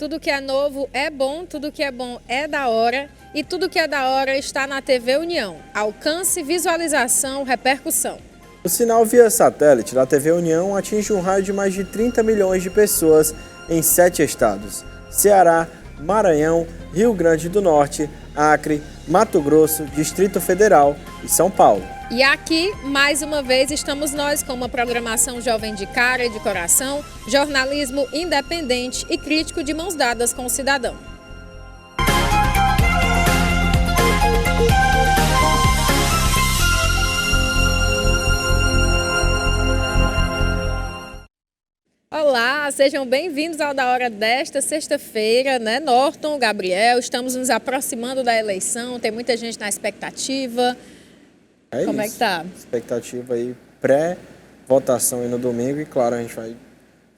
Tudo que é novo é bom, tudo que é bom é da hora e tudo que é da hora está na TV União. Alcance, visualização, repercussão. O sinal via satélite da TV União atinge um raio de mais de 30 milhões de pessoas em 7 estados: Ceará, Maranhão, Rio Grande do Norte, Acre, Mato Grosso, Distrito Federal e São Paulo. E aqui, mais uma vez, estamos nós com uma programação jovem de cara e de coração, jornalismo independente e crítico de mãos dadas com o cidadão. Olá, sejam bem-vindos ao Da Hora desta sexta-feira, né? Norton, Gabriel, estamos nos aproximando da eleição, tem muita gente na expectativa. Como é que tá? Expectativa aí pré-votação aí no domingo e, claro, a gente vai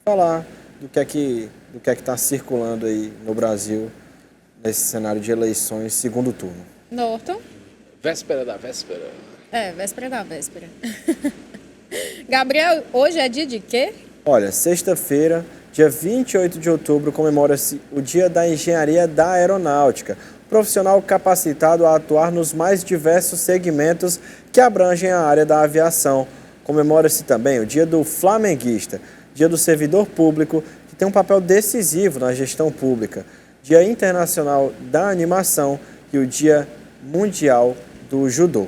falar do que é que tá circulando aí no Brasil nesse cenário de eleições segundo turno. Norton? Véspera da véspera. Véspera da véspera. Gabriel, hoje é dia de quê? Olha, sexta-feira, dia 28 de outubro, comemora-se o Dia da Engenharia da Aeronáutica, profissional capacitado a atuar nos mais diversos segmentos que abrangem a área da aviação. Comemora-se também o Dia do Flamenguista, Dia do Servidor Público, que tem um papel decisivo na gestão pública, Dia Internacional da Animação e o Dia Mundial do Judô.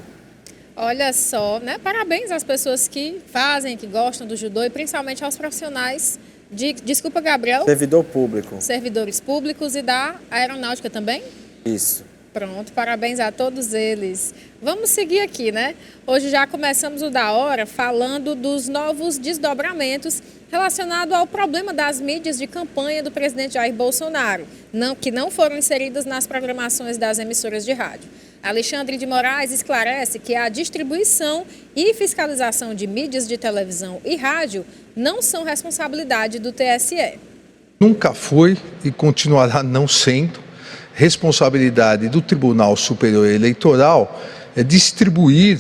Olha só, né? Parabéns às pessoas que fazem, que gostam do judô e principalmente aos profissionais desculpa, Gabriel? Servidor público. Servidores públicos e da aeronáutica também? Isso. Pronto, parabéns a todos eles. Vamos seguir aqui, né? Hoje já começamos o Da Hora falando dos novos desdobramentos relacionados ao problema das mídias de campanha do presidente Jair Bolsonaro, que não foram inseridas nas programações das emissoras de rádio. Alexandre de Moraes esclarece que a distribuição e fiscalização de mídias de televisão e rádio não são responsabilidade do TSE. Nunca foi e continuará não sendo responsabilidade do Tribunal Superior Eleitoral distribuir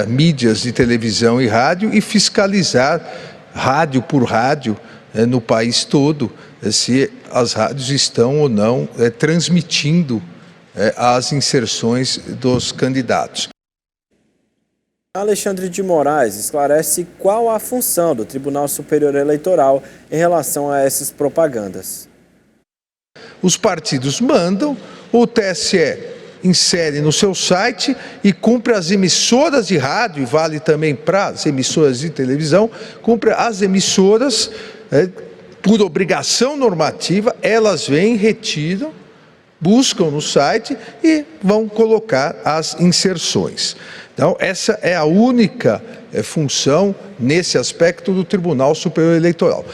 mídias de televisão e rádio e fiscalizar rádio por rádio no país todo se as rádios estão ou não transmitindo as inserções dos candidatos. Alexandre de Moraes esclarece qual a função do Tribunal Superior Eleitoral em relação a essas propagandas. Os partidos mandam, o TSE insere no seu site e cumpre as emissoras de rádio, e vale também para as emissoras de televisão, cumpre as emissoras, por obrigação normativa, elas vêm, retiram, buscam no site e vão colocar as inserções. Então, essa é a única função nesse aspecto do Tribunal Superior Eleitoral.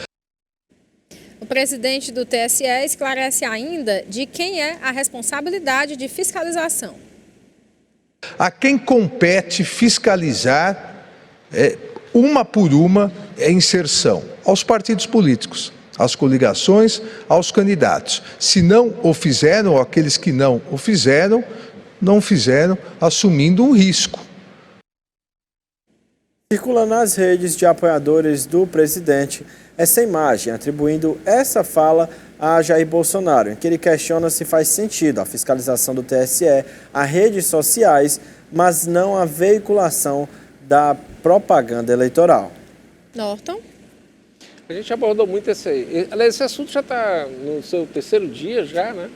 O presidente do TSE esclarece ainda de quem é a responsabilidade de fiscalização. A quem compete fiscalizar, uma por uma, a inserção aos partidos políticos, às coligações, aos candidatos. Se não o fizeram, ou aqueles que não o fizeram, assumindo um risco. Circula nas redes de apoiadores do presidente essa imagem, atribuindo essa fala a Jair Bolsonaro, em que ele questiona se faz sentido a fiscalização do TSE a redes sociais, mas não a veiculação da propaganda eleitoral. Norton? A gente abordou muito esse aí. Aliás, esse assunto já está no seu terceiro dia já, né?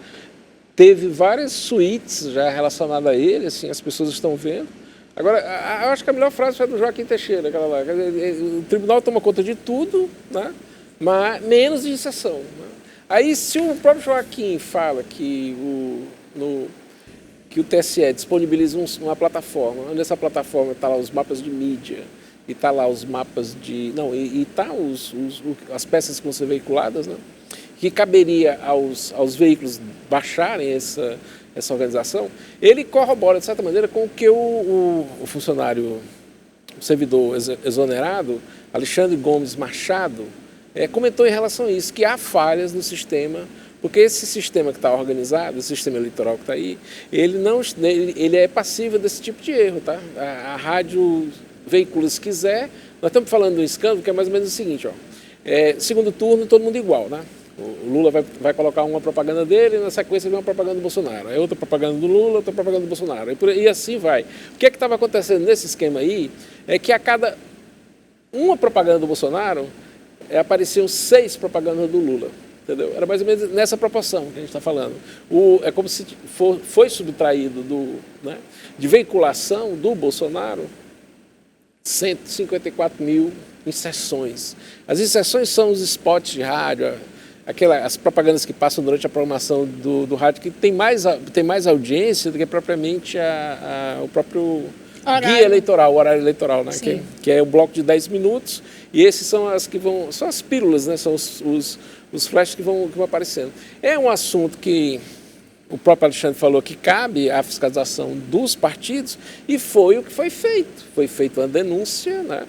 Teve várias suítes já relacionadas a ele, assim, as pessoas estão vendo. Agora, eu acho que a melhor frase foi do Joaquim Teixeira, aquela lá. O tribunal toma conta de tudo, né? Mas menos de inserção. Né? Aí, se o próprio Joaquim fala que o TSE disponibiliza uma plataforma, onde essa plataforma está lá os mapas de mídia, e está lá os mapas de... Não, e está as peças que vão ser veiculadas, né? Que caberia aos veículos baixarem essa organização, ele corrobora, de certa maneira, com o que o funcionário, o servidor exonerado, Alexandre Gomes Machado, comentou em relação a isso, que há falhas no sistema, porque esse sistema que está organizado, esse sistema eleitoral que está aí, ele é passível desse tipo de erro, tá? A rádio veículo se quiser, nós estamos falando de um escândalo que é mais ou menos o seguinte, ó, segundo turno todo mundo igual, né? O Lula vai colocar uma propaganda dele e na sequência vem uma propaganda do Bolsonaro. Aí outra propaganda do Lula, outra propaganda do Bolsonaro. E assim vai. O que é que estava acontecendo nesse esquema aí é que a cada uma propaganda do Bolsonaro apareciam 6 propagandas do Lula. Entendeu? Era mais ou menos nessa proporção que a gente está falando. É como se foi subtraído de veiculação do Bolsonaro 154 mil inserções. As inserções são os spots de rádio, as propagandas que passam durante a programação do rádio, que tem mais audiência do que propriamente o próprio guia eleitoral, o horário eleitoral, né? Que é o bloco de 10 minutos, e esses são são as pílulas, né? São os flashes que vão aparecendo. É um assunto que o próprio Alexandre falou que cabe à fiscalização dos partidos, e foi o que foi feito. Foi feita uma denúncia, né,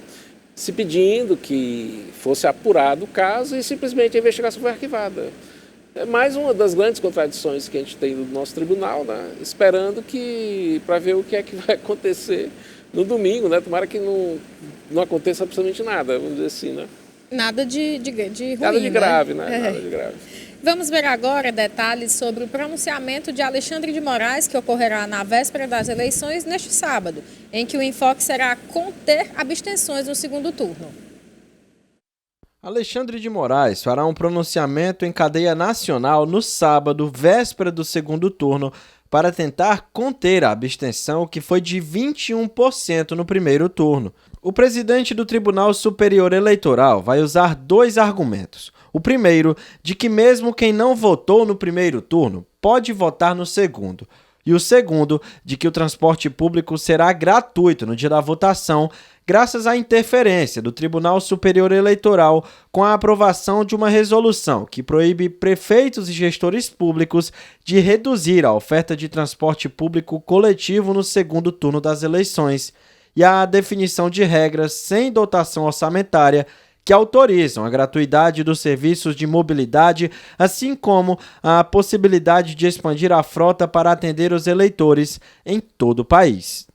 se pedindo que fosse apurado o caso, e simplesmente a investigação foi arquivada. É mais uma das grandes contradições que a gente tem no nosso tribunal, né, esperando para ver o que é que vai acontecer no domingo, né? Tomara que não aconteça absolutamente nada, vamos dizer assim, né? Nada de ruim, nada de grave, né? Nada de grave. Vamos ver agora detalhes sobre o pronunciamento de Alexandre de Moraes, que ocorrerá na véspera das eleições neste sábado, em que o enfoque será conter abstenções no segundo turno. Alexandre de Moraes fará um pronunciamento em cadeia nacional no sábado, véspera do segundo turno, para tentar conter a abstenção, que foi de 21% no primeiro turno. O presidente do Tribunal Superior Eleitoral vai usar 2 argumentos. O primeiro, de que mesmo quem não votou no primeiro turno pode votar no segundo. E o segundo, de que o transporte público será gratuito no dia da votação, graças à interferência do Tribunal Superior Eleitoral com a aprovação de uma resolução que proíbe prefeitos e gestores públicos de reduzir a oferta de transporte público coletivo no segundo turno das eleições, e a definição de regras sem dotação orçamentária que autorizam a gratuidade dos serviços de mobilidade, assim como a possibilidade de expandir a frota para atender os eleitores em todo o país.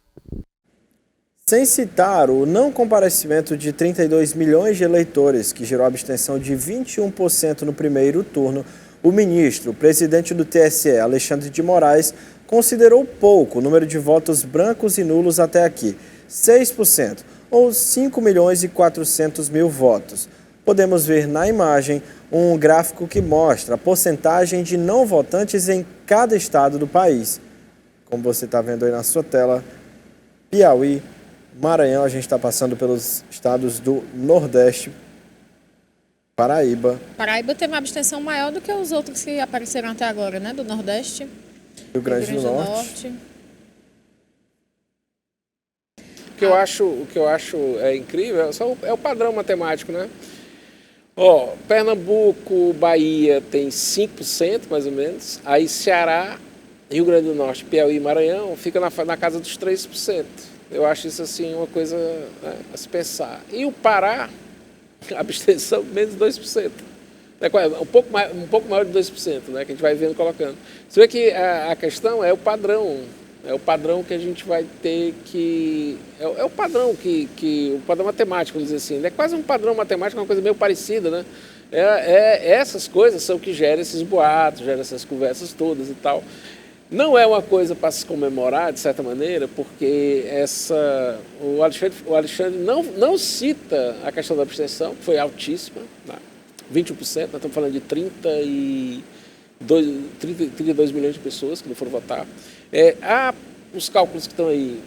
Sem citar o não comparecimento de 32 milhões de eleitores, que gerou abstenção de 21% no primeiro turno, o ministro, presidente do TSE, Alexandre de Moraes, considerou pouco o número de votos brancos e nulos até aqui, 6%, ou 5.400.000 votos. Podemos ver na imagem um gráfico que mostra a porcentagem de não votantes em cada estado do país. Como você está vendo aí na sua tela, Piauí, Maranhão, a gente está passando pelos estados do Nordeste, Paraíba. Paraíba tem uma abstenção maior do que os outros que apareceram até agora, né? Do Nordeste. Rio Grande do Norte. O que eu acho incrível é o padrão matemático, né? Pernambuco, Bahia tem 5%, mais ou menos. Aí Ceará, Rio Grande do Norte, Piauí e Maranhão fica na casa dos 3%. Eu acho isso assim uma coisa, né, a se pensar. E o Pará, a abstenção, menos 2%. Um pouco maior de 2%, né, que a gente vai vendo colocando. Você vê que a questão é o padrão. É o padrão que a gente vai ter que... É o padrão o padrão matemático, vamos dizer assim. É quase um padrão matemático, uma coisa meio parecida, né? Essas coisas são que geram esses boatos, geram essas conversas todas e tal. Não é uma coisa para se comemorar, de certa maneira, porque o Alexandre não cita a questão da abstenção, que foi altíssima, né? 21%, nós estamos falando de 32 milhões de pessoas que não foram votar. Há os cálculos que estão aí,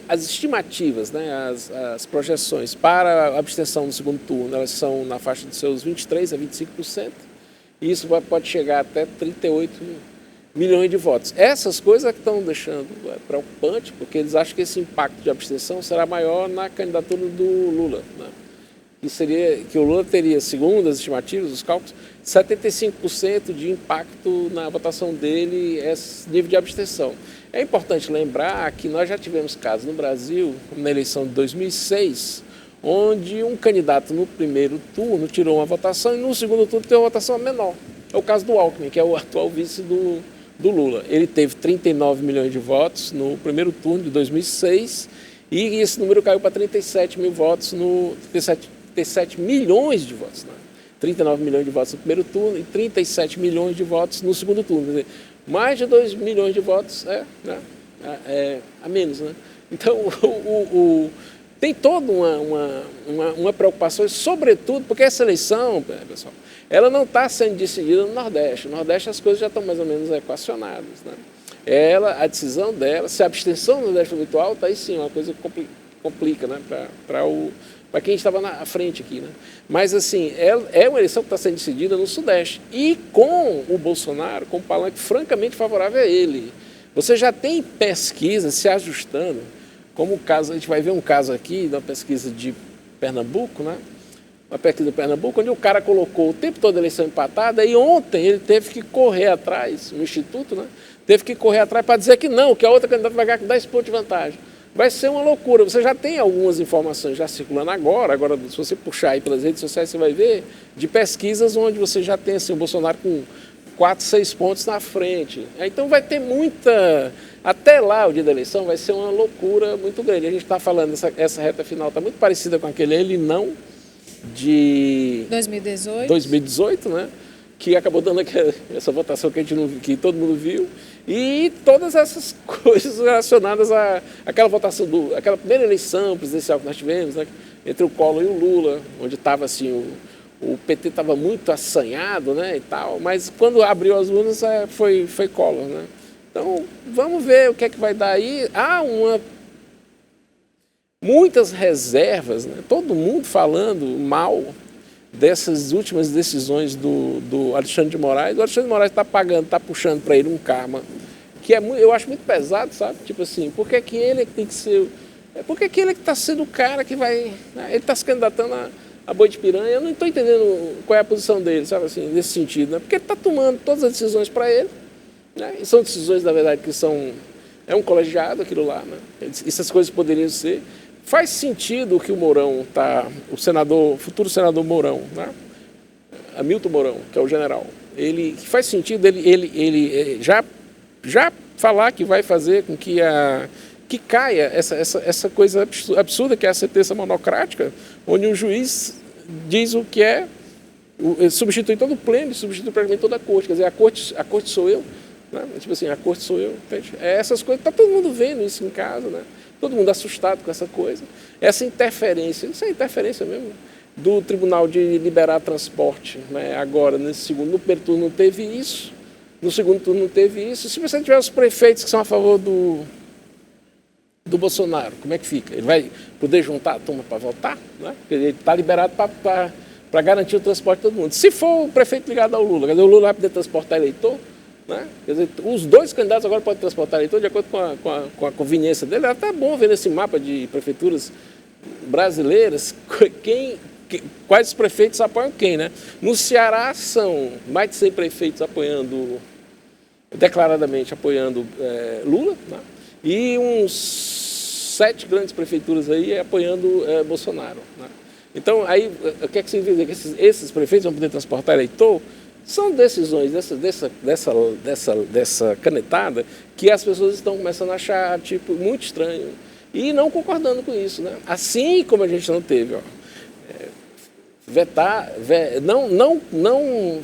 as estimativas, né, as projeções para a abstenção no segundo turno, elas são na faixa de seus 23% a 25%, e isso pode chegar até 38 milhões de votos. Essas coisas que estão deixando preocupante, porque eles acham que esse impacto de abstenção será maior na candidatura do Lula, né? Que o Lula teria, segundo as estimativas, os cálculos, 75% de impacto na votação dele, esse nível de abstenção. É importante lembrar que nós já tivemos casos no Brasil, como na eleição de 2006, onde um candidato no primeiro turno tirou uma votação e no segundo turno teve uma votação menor. É o caso do Alckmin, que é o atual vice do Lula. Ele teve 39 milhões de votos no primeiro turno de 2006 e esse número caiu para 37 mil votos 37 milhões de votos, né? 39 milhões de votos no primeiro turno e 37 milhões de votos no segundo turno. Quer dizer, mais de 2 milhões de votos a menos, né? Então, tem toda uma preocupação, sobretudo porque essa eleição, pessoal, ela não está sendo decidida no Nordeste. No Nordeste as coisas já estão mais ou menos equacionadas, né? A decisão dela, se a abstenção no Nordeste for muito alta, aí sim, uma coisa complica, né, para quem estava na frente aqui, né? Mas, assim, é uma eleição que está sendo decidida no Sudeste. E com o Bolsonaro, com um palanque francamente favorável a ele. Você já tem pesquisas se ajustando, como o caso, a gente vai ver um caso aqui da pesquisa de Pernambuco, né? Uma pesquisa de Pernambuco, onde o cara colocou o tempo todo a eleição empatada, e ontem ele teve que correr atrás, no Instituto, né? Teve que correr atrás para dizer que não, que a outra candidata vai ganhar com 10 pontos de vantagem. Vai ser uma loucura. Você já tem algumas informações já circulando agora, se você puxar aí pelas redes sociais, você vai ver, de pesquisas onde você já tem assim, o Bolsonaro com 4, 6 pontos na frente. Então vai ter muita... Até lá, o dia da eleição, vai ser uma loucura muito grande. A gente está falando, essa reta final está muito parecida com aquele ele não de 2018, né? Que acabou dando essa votação que, que todo mundo viu, e todas essas coisas relacionadas àquela votação, aquela primeira eleição presidencial que nós tivemos, né, entre o Collor e o Lula, onde estava assim, o PT estava muito assanhado, né, e tal, mas quando abriu as urnas foi Collor, né? Então, vamos ver o que é que vai dar aí. Há muitas reservas, né? Todo mundo falando mal dessas últimas decisões do Alexandre de Moraes. O Alexandre de Moraes está puxando para ele um karma que eu acho muito pesado, sabe? Tipo assim, por que ele tem que ser... Por que ele está sendo o cara que vai... Né? Ele está se candidatando a boi de piranha. Eu não estou entendendo qual é a posição dele, sabe assim, nesse sentido, né? Porque ele está tomando todas as decisões para ele, né? E são decisões, na verdade, que são... É um colegiado aquilo lá, né? Essas coisas poderiam ser... Faz sentido o que o Mourão o futuro senador Mourão, né? Hamilton Mourão, que é o general, faz sentido ele já falar que vai fazer com que caia essa coisa absurda que é a sentença monocrática, onde um juiz diz o que substitui todo o pleno, substitui praticamente toda a corte, quer dizer, a corte sou eu, né? Tipo assim, a corte sou eu, entende? Essas coisas, está todo mundo vendo isso em casa, né? Todo mundo assustado com essa coisa. Essa interferência, isso é interferência mesmo, do Tribunal de liberar transporte, né? Agora, no primeiro turno não teve isso, no segundo turno não teve isso. Se você tiver os prefeitos que são a favor do Bolsonaro, como é que fica? Ele vai poder juntar a turma para votar? Né? Ele está liberado para garantir o transporte de todo mundo. Se for o prefeito ligado ao Lula, quer dizer, o Lula vai poder transportar eleitor? Né? Quer dizer, os dois candidatos agora podem transportar eleitor de acordo com a conveniência dele. É até bom ver nesse mapa de prefeituras brasileiras quais os prefeitos apoiam quem, né? No Ceará são mais de 100 prefeitos declaradamente apoiando Lula, né? E uns 7 grandes prefeituras aí apoiando Bolsonaro, né? Então, aí, o que é que significa? Que esses prefeitos vão poder transportar eleitor? São decisões dessa canetada que as pessoas estão começando a achar tipo, muito estranho e não concordando com isso, né? Assim como a gente não teve, não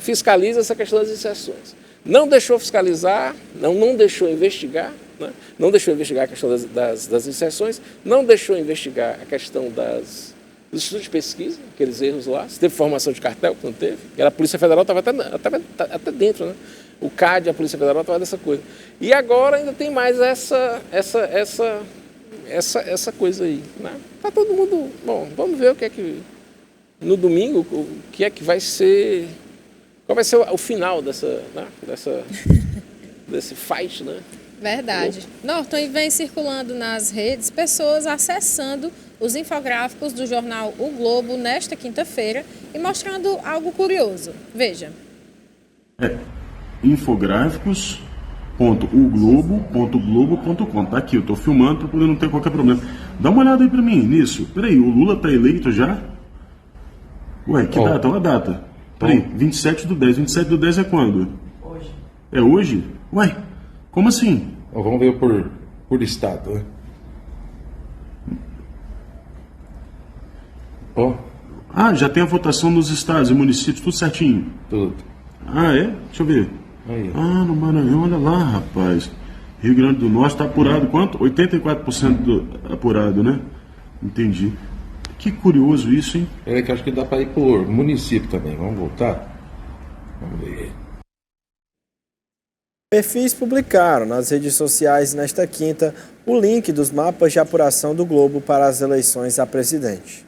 fiscaliza essa questão das inserções. Não deixou fiscalizar, não deixou investigar, né? Não deixou investigar a questão das inserções, não deixou investigar a questão dos institutos de pesquisa, aqueles erros lá, se teve formação de cartel, que não teve, a Polícia Federal estava até dentro, né? O CAD, a Polícia Federal, estava dessa coisa. E agora ainda tem mais essa coisa aí, né? Tá todo mundo... Bom, vamos ver o que é que... No domingo, o que é que vai ser... Qual vai ser o final desse fight, né? Verdade. Norton, e vem circulando nas redes pessoas acessando os infográficos do jornal O Globo nesta quinta-feira e mostrando algo curioso. Veja. infográficos.uglobo.globo.com. Tá aqui, eu tô filmando para poder não ter qualquer problema. Dá uma olhada aí para mim nisso. Peraí, o Lula tá eleito já? Ué, que data? Olha a data. Peraí, 27/10. 27/10 é quando? Hoje. É hoje? Ué, como assim? Vamos ver por estado, né? Ah, já tem a votação nos estados e municípios, tudo certinho. Tudo. Ah, é? Deixa eu ver. Aí. Ah, no Maranhão, olha lá, rapaz. Rio Grande do Norte está apurado quanto? 84% apurado, né? Entendi. Que curioso isso, hein? É que acho que dá para ir por município também. Vamos voltar? Vamos ver. Perfis publicaram nas redes sociais nesta quinta o link dos mapas de apuração do Globo para as eleições a presidente.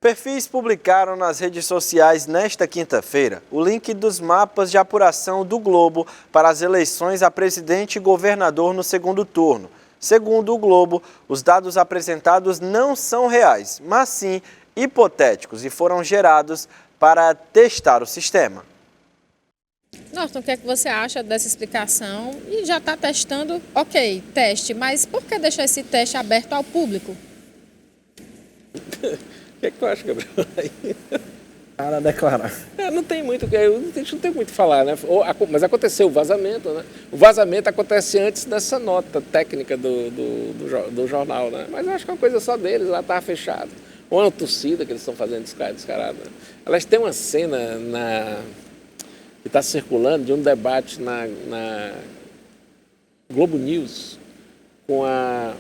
Perfis publicaram nas redes sociais nesta quinta-feira o link dos mapas de apuração do Globo para as eleições a presidente e governador no segundo turno. Segundo o Globo, os dados apresentados não são reais, mas sim hipotéticos e foram gerados para testar o sistema. Norton, o que é que você acha dessa explicação? E já está testando, ok, teste, mas por que deixar esse teste aberto ao público? O que é que tu acha, Gabriel? Para declarar. Não tem muito, a gente não tem muito o que falar, né? Mas aconteceu o vazamento, né? O vazamento acontece antes dessa nota técnica do jornal, né? Mas eu acho que é uma coisa só deles, lá estava fechado. Ou é uma torcida que eles estão fazendo descarado. Né? Elas têm uma cena que está circulando de um debate na Globo News com a...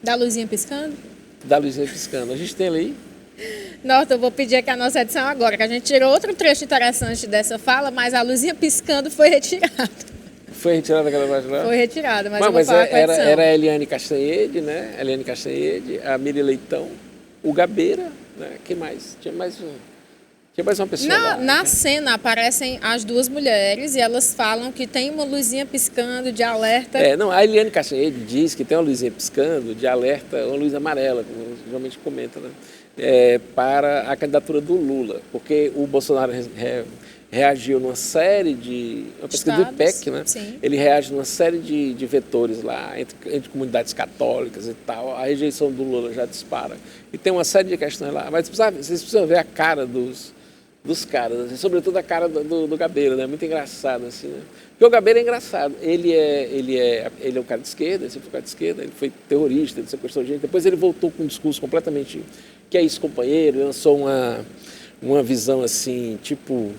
Da luzinha piscando? Da luzinha piscando. A gente tem ali. Norton, eu vou pedir aqui a nossa edição agora, que a gente tirou outro trecho interessante dessa fala, mas a luzinha piscando foi retirada. Foi retirada aquela imagem lá? Foi retirada, mas Não, eu vou falar com a edição. Era a Eliane Castanhede, né? Eliane Castanhede, a Miri Leitão, o Gabeira, né? Quem mais? Tinha mais uma pessoa lá. Na cena aparecem as duas mulheres e elas falam que tem uma luzinha piscando de alerta. A Eliane Castanhede diz que tem uma luzinha piscando de alerta, uma luz amarela, como geralmente comenta, né? Para a candidatura do Lula, porque o Bolsonaro reagiu numa série de... Uma pesquisa do IPEC, né? Sim. Ele reage numa série de vetores lá, entre comunidades católicas e tal. A rejeição do Lula já dispara. E tem uma série de questões lá. Mas vocês precisam ver a cara dos caras, assim, sobretudo a cara do Gabeira, né? Muito engraçado, assim, né? Porque o Gabeira é engraçado. Ele é um cara de esquerda, ele sempre foi um cara de esquerda, ele foi terrorista, ele sequestrou gente. Depois ele voltou com um discurso completamente que é ex-companheiro, lançou uma visão assim, tipo,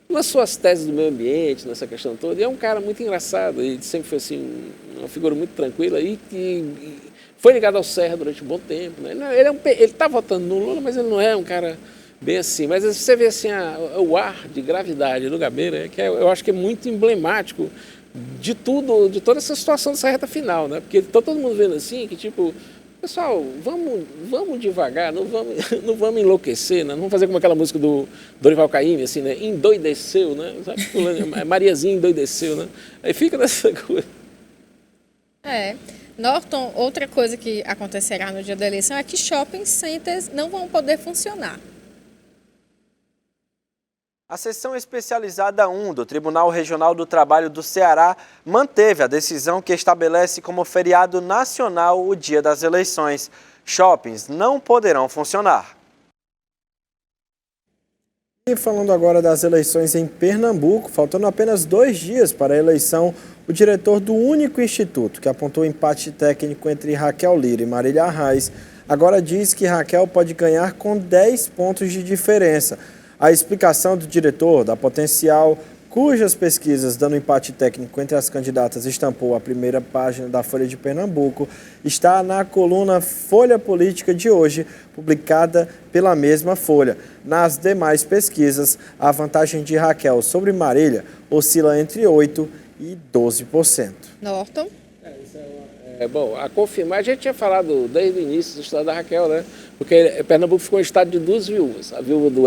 lançou as teses do meio ambiente nessa questão toda. E é um cara muito engraçado, ele sempre foi assim, uma figura muito tranquila e foi ligado ao Serra durante um bom tempo, né? Ele está votando no Lula, mas ele não é um cara bem assim. Mas você vê assim o ar de gravidade do Gabeira, que eu acho que é muito emblemático de toda essa situação dessa reta final, né? Porque está todo mundo vendo assim, que tipo, pessoal, vamos devagar, não vamos enlouquecer, né? Não vamos fazer como aquela música do Dorival Caymmi, assim, né? Endoideceu, né? Mariazinha endoideceu, né? Aí fica nessa coisa. Norton, outra coisa que acontecerá no dia da eleição é que shopping centers não vão poder funcionar. A seção especializada 1 do Tribunal Regional do Trabalho do Ceará manteve a decisão que estabelece como feriado nacional o dia das eleições. Shoppings não poderão funcionar. E falando agora das eleições em Pernambuco, faltando apenas 2 dias para a eleição, o diretor do único instituto que apontou empate técnico entre Raquel Lira e Marília Arraes, agora diz que Raquel pode ganhar com 10 pontos de diferença. A explicação do diretor da Potencial, cujas pesquisas dando empate técnico entre as candidatas estampou a primeira página da Folha de Pernambuco, está na coluna Folha Política de hoje, publicada pela mesma Folha. Nas demais pesquisas, a vantagem de Raquel sobre Marília oscila entre 8% e 12%. Norton? Bom, a confirmar, a gente tinha falado desde o início do estado da Raquel, né? Porque Pernambuco ficou um estado de 2 viúvas. A viúva do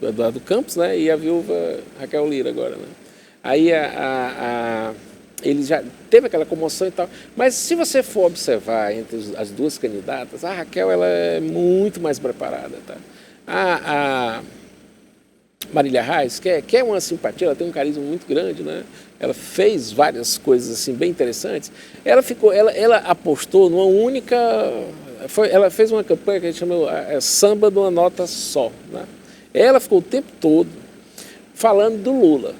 Eduardo Campos, né? E a viúva Raquel Lira agora, né? Aí ele já teve aquela comoção e tal. Mas se você for observar entre as duas candidatas, a Raquel ela é muito mais preparada, tá? A Marília Arraes, que é uma simpatia, ela tem um carisma muito grande, né? Ela fez várias coisas assim bem interessantes. Ela apostou numa única, ela fez uma campanha que a gente chamou Samba de uma Nota Só, né? Ela ficou o tempo todo falando do Lula.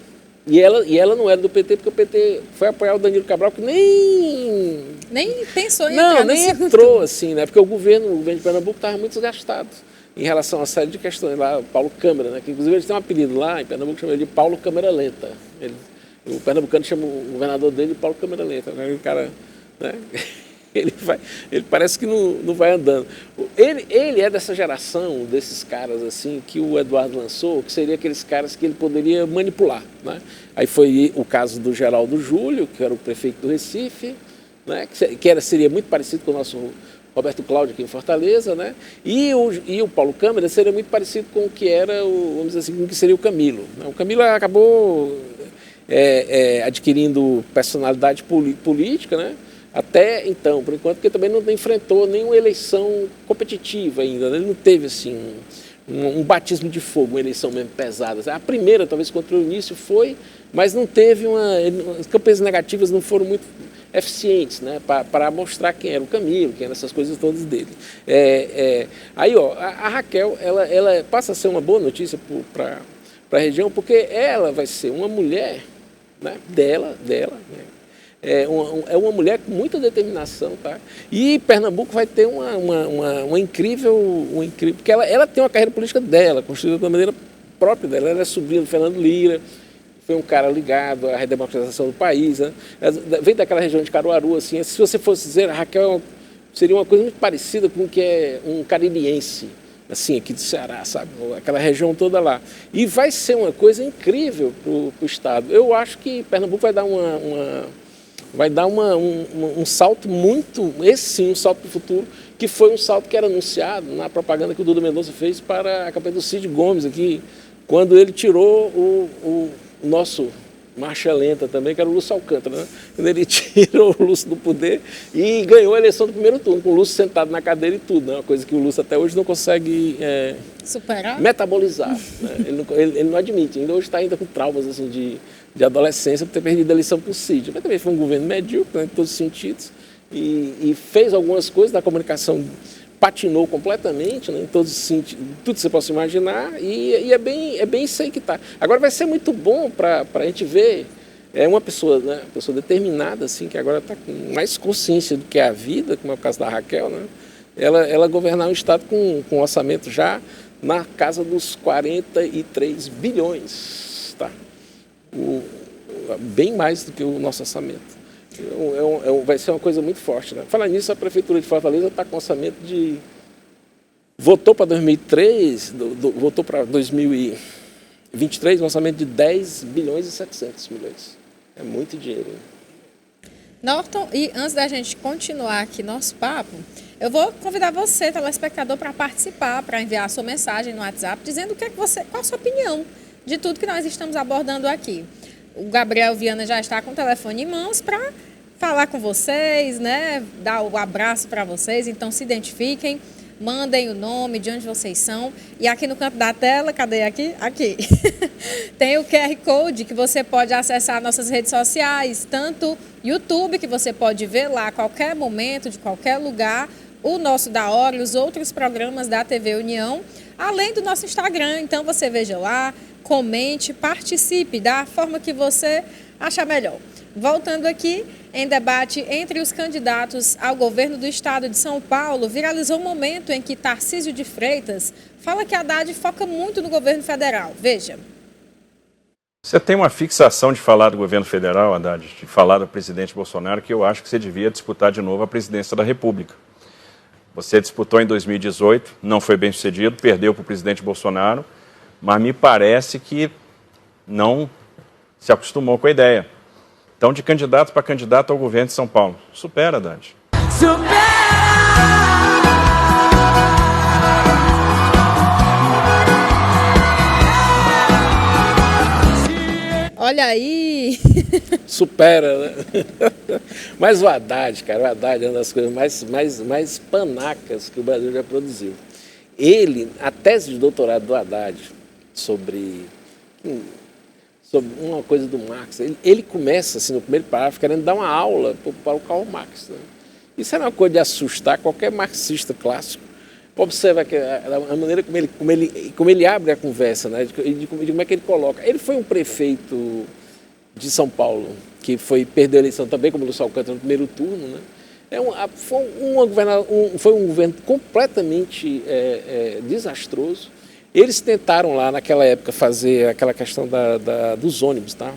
E ela não era do PT, porque o PT foi apoiar o Danilo Cabral, que Nem pensou em não, entrar no nem segundo entrou, turno. assim, né? Porque o governo de Pernambuco estava muito desgastado em relação a uma série de questões lá, o Paulo Câmara, né? Que inclusive eles têm um apelido lá em Pernambuco, chama ele de Paulo Câmara Lenta. O pernambucano chama o governador dele de Paulo Câmara Lenta, né? O cara, né? Ele parece que não vai andando. Ele é dessa geração, desses caras assim, que o Eduardo lançou, que seria aqueles caras que ele poderia manipular, né? Aí foi o caso do Geraldo Júlio, que era o prefeito do Recife, né? Seria muito parecido com o nosso Roberto Cláudio aqui em Fortaleza, né? E o Paulo Câmara seria muito parecido com o que era, vamos dizer assim, com o que seria o Camilo, né? O Camilo acabou adquirindo personalidade política, né? Até então, por enquanto, porque também não enfrentou nenhuma eleição competitiva ainda, né? Ele não teve assim um batismo de fogo, uma eleição mesmo pesada. A primeira, talvez, contra o início foi, mas não teve as campanhas negativas não foram muito eficientes, né? Para mostrar quem era o Camilo, quem eram essas coisas todas dele. Aí, ó, a Raquel, ela passa a ser uma boa notícia para a região, porque ela vai ser uma mulher, né? dela, né? É uma mulher com muita determinação, tá? E Pernambuco vai ter uma incrível, porque ela tem uma carreira política dela, construída da maneira própria dela. Ela é sobrinha do Fernando Lira, foi um cara ligado à redemocratização do país, né? Vem daquela região de Caruaru, assim. Se você fosse dizer, a Raquel seria uma coisa muito parecida com o que é um caririense, assim, aqui do Ceará, sabe? Aquela região toda lá. E vai ser uma coisa incrível para o Estado. Eu acho que Pernambuco vai dar um salto muito, esse sim, um salto para o futuro, que foi um salto que era anunciado na propaganda que o Duda Mendonça fez para a campanha do Cid Gomes aqui, quando ele tirou o nosso marcha lenta também, que era o Lúcio Alcântara, né? Quando ele tirou o Lúcio do poder e ganhou a eleição do primeiro turno, com o Lúcio sentado na cadeira e tudo, né? Uma coisa que o Lúcio até hoje não consegue superar, metabolizar, né? Ele não admite, ainda hoje está ainda com traumas assim, de adolescência por ter perdido a eleição para o Cid. Mas também foi um governo medíocre, né, em todos os sentidos, e fez algumas coisas da comunicação, patinou completamente, né, em todos os sentidos, tudo que você possa imaginar, e é bem isso aí que está. Agora vai ser muito bom para a gente ver uma pessoa, né, uma pessoa determinada, assim, que agora está com mais consciência do que é a vida, como é o caso da Raquel, né, ela governar um Estado com um orçamento já na casa dos 43 bilhões, tá? Bem mais do que o nosso orçamento. Vai ser uma coisa muito forte, né? Falar nisso, a Prefeitura de Fortaleza está com orçamento votou para 2003, votou para 2023 um orçamento de 10 bilhões e 700 milhões. É muito dinheiro. Norton, e antes da gente continuar aqui nosso papo, eu vou convidar você, telespectador, para participar, para enviar a sua mensagem no WhatsApp, dizendo qual a sua opinião de tudo que nós estamos abordando aqui. O Gabriel Viana já está com o telefone em mãos para falar com vocês, né? Dar o abraço para vocês. Então, se identifiquem, mandem o nome, de onde vocês são. E aqui no canto da tela, cadê aqui? Aqui. Tem o QR Code que você pode acessar nossas redes sociais, tanto YouTube, que você pode ver lá a qualquer momento, de qualquer lugar, o nosso Da Hora e os outros programas da TV União, além do nosso Instagram. Então, você veja lá, comente, participe da forma que você achar melhor. Voltando aqui, em debate entre os candidatos ao governo do estado de São Paulo, viralizou um momento em que Tarcísio de Freitas fala que Haddad foca muito no governo federal. Veja. Você tem uma fixação de falar do governo federal, Haddad, de falar do presidente Bolsonaro, que eu acho que você devia disputar de novo a presidência da República. Você disputou em 2018, não foi bem sucedido, perdeu para o presidente Bolsonaro, mas me parece que não se acostumou com a ideia. Então, de candidato para candidato ao governo de São Paulo. Supera, Haddad. Olha aí! Supera, né? Mas o Haddad, cara, o Haddad é uma das coisas mais panacas que o Brasil já produziu. A tese de doutorado do Haddad sobre uma coisa do Marx, ele começa, assim, no primeiro parágrafo, querendo dar uma aula para o Karl Marx, né? Isso era uma coisa de assustar qualquer marxista clássico. Observa que a maneira como ele abre a conversa, né? De como é que ele coloca. Ele foi um prefeito de São Paulo, que perdeu a eleição também, como Lúcio Alcântara, no primeiro turno, né? Foi um governo completamente desastroso. Eles tentaram lá, naquela época, fazer aquela questão dos ônibus, tá?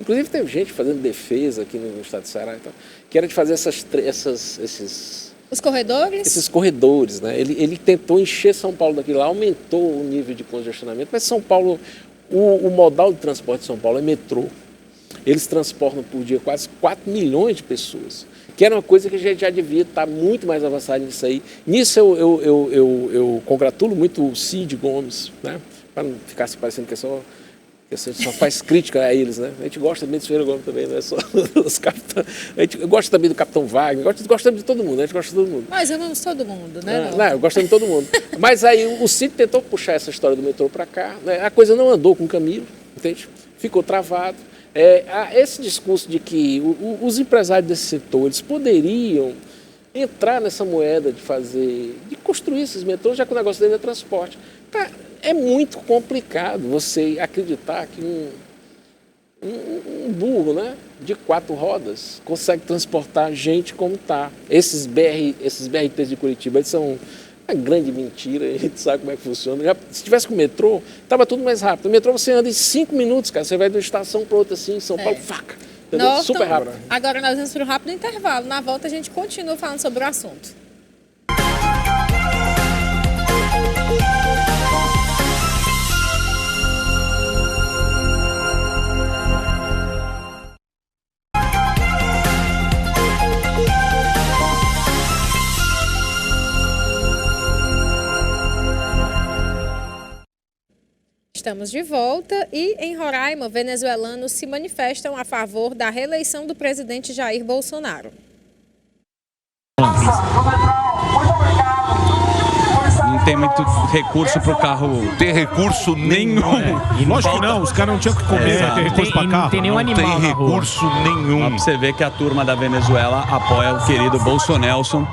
Inclusive, teve gente fazendo defesa aqui no estado de Ceará, então, que era de fazer os corredores? Esses corredores, né? Ele tentou encher São Paulo daquilo lá, aumentou o nível de congestionamento, mas São Paulo, o modal de transporte de São Paulo é metrô. Eles transportam por dia quase 4 milhões de pessoas, que era uma coisa que a gente já devia estar muito mais avançado nisso aí. Nisso eu congratulo muito o Cid Gomes, né? Para não ficar se parecendo que a gente só faz crítica a eles, né? A gente gosta também do Ferreira Gomes também, não é só dos capitães. A gente gosta também do Capitão Wagner, gosta de todo mundo, a gente gosta de todo mundo. Nós amamos todo mundo, né? Não, eu gosto de todo mundo. Mas aí o Cid tentou puxar essa história do metrô para cá, né? A coisa não andou com o Camilo, entende? Ficou travado. Esse discurso de que os empresários desse setor eles poderiam entrar nessa moeda de construir esses metrôs, já que o negócio dele é transporte. Cara, é muito complicado você acreditar que um burro, né, de 4 rodas consegue transportar gente como está. Esses BRTs de Curitiba, eles são uma grande mentira, a gente sabe como é que funciona. Se tivesse com o metrô, estava tudo mais rápido. O metrô você anda em 5 minutos, cara. Você vai de uma estação para outra assim, em São Paulo, faca. Norton, super rápido. Agora nós vamos para um rápido intervalo. Na volta a gente continua falando sobre o assunto. Estamos de volta e, em Roraima, venezuelanos se manifestam a favor da reeleição do presidente Jair Bolsonaro. Não tem muito recurso para o carro. Tem recurso nenhum. Lógico que não, os caras não tinham que comer, tem recurso para carro. Tem nenhum animal. Não tem recurso nenhum. Pra você ver que a turma da Venezuela apoia o querido Bolsonelson.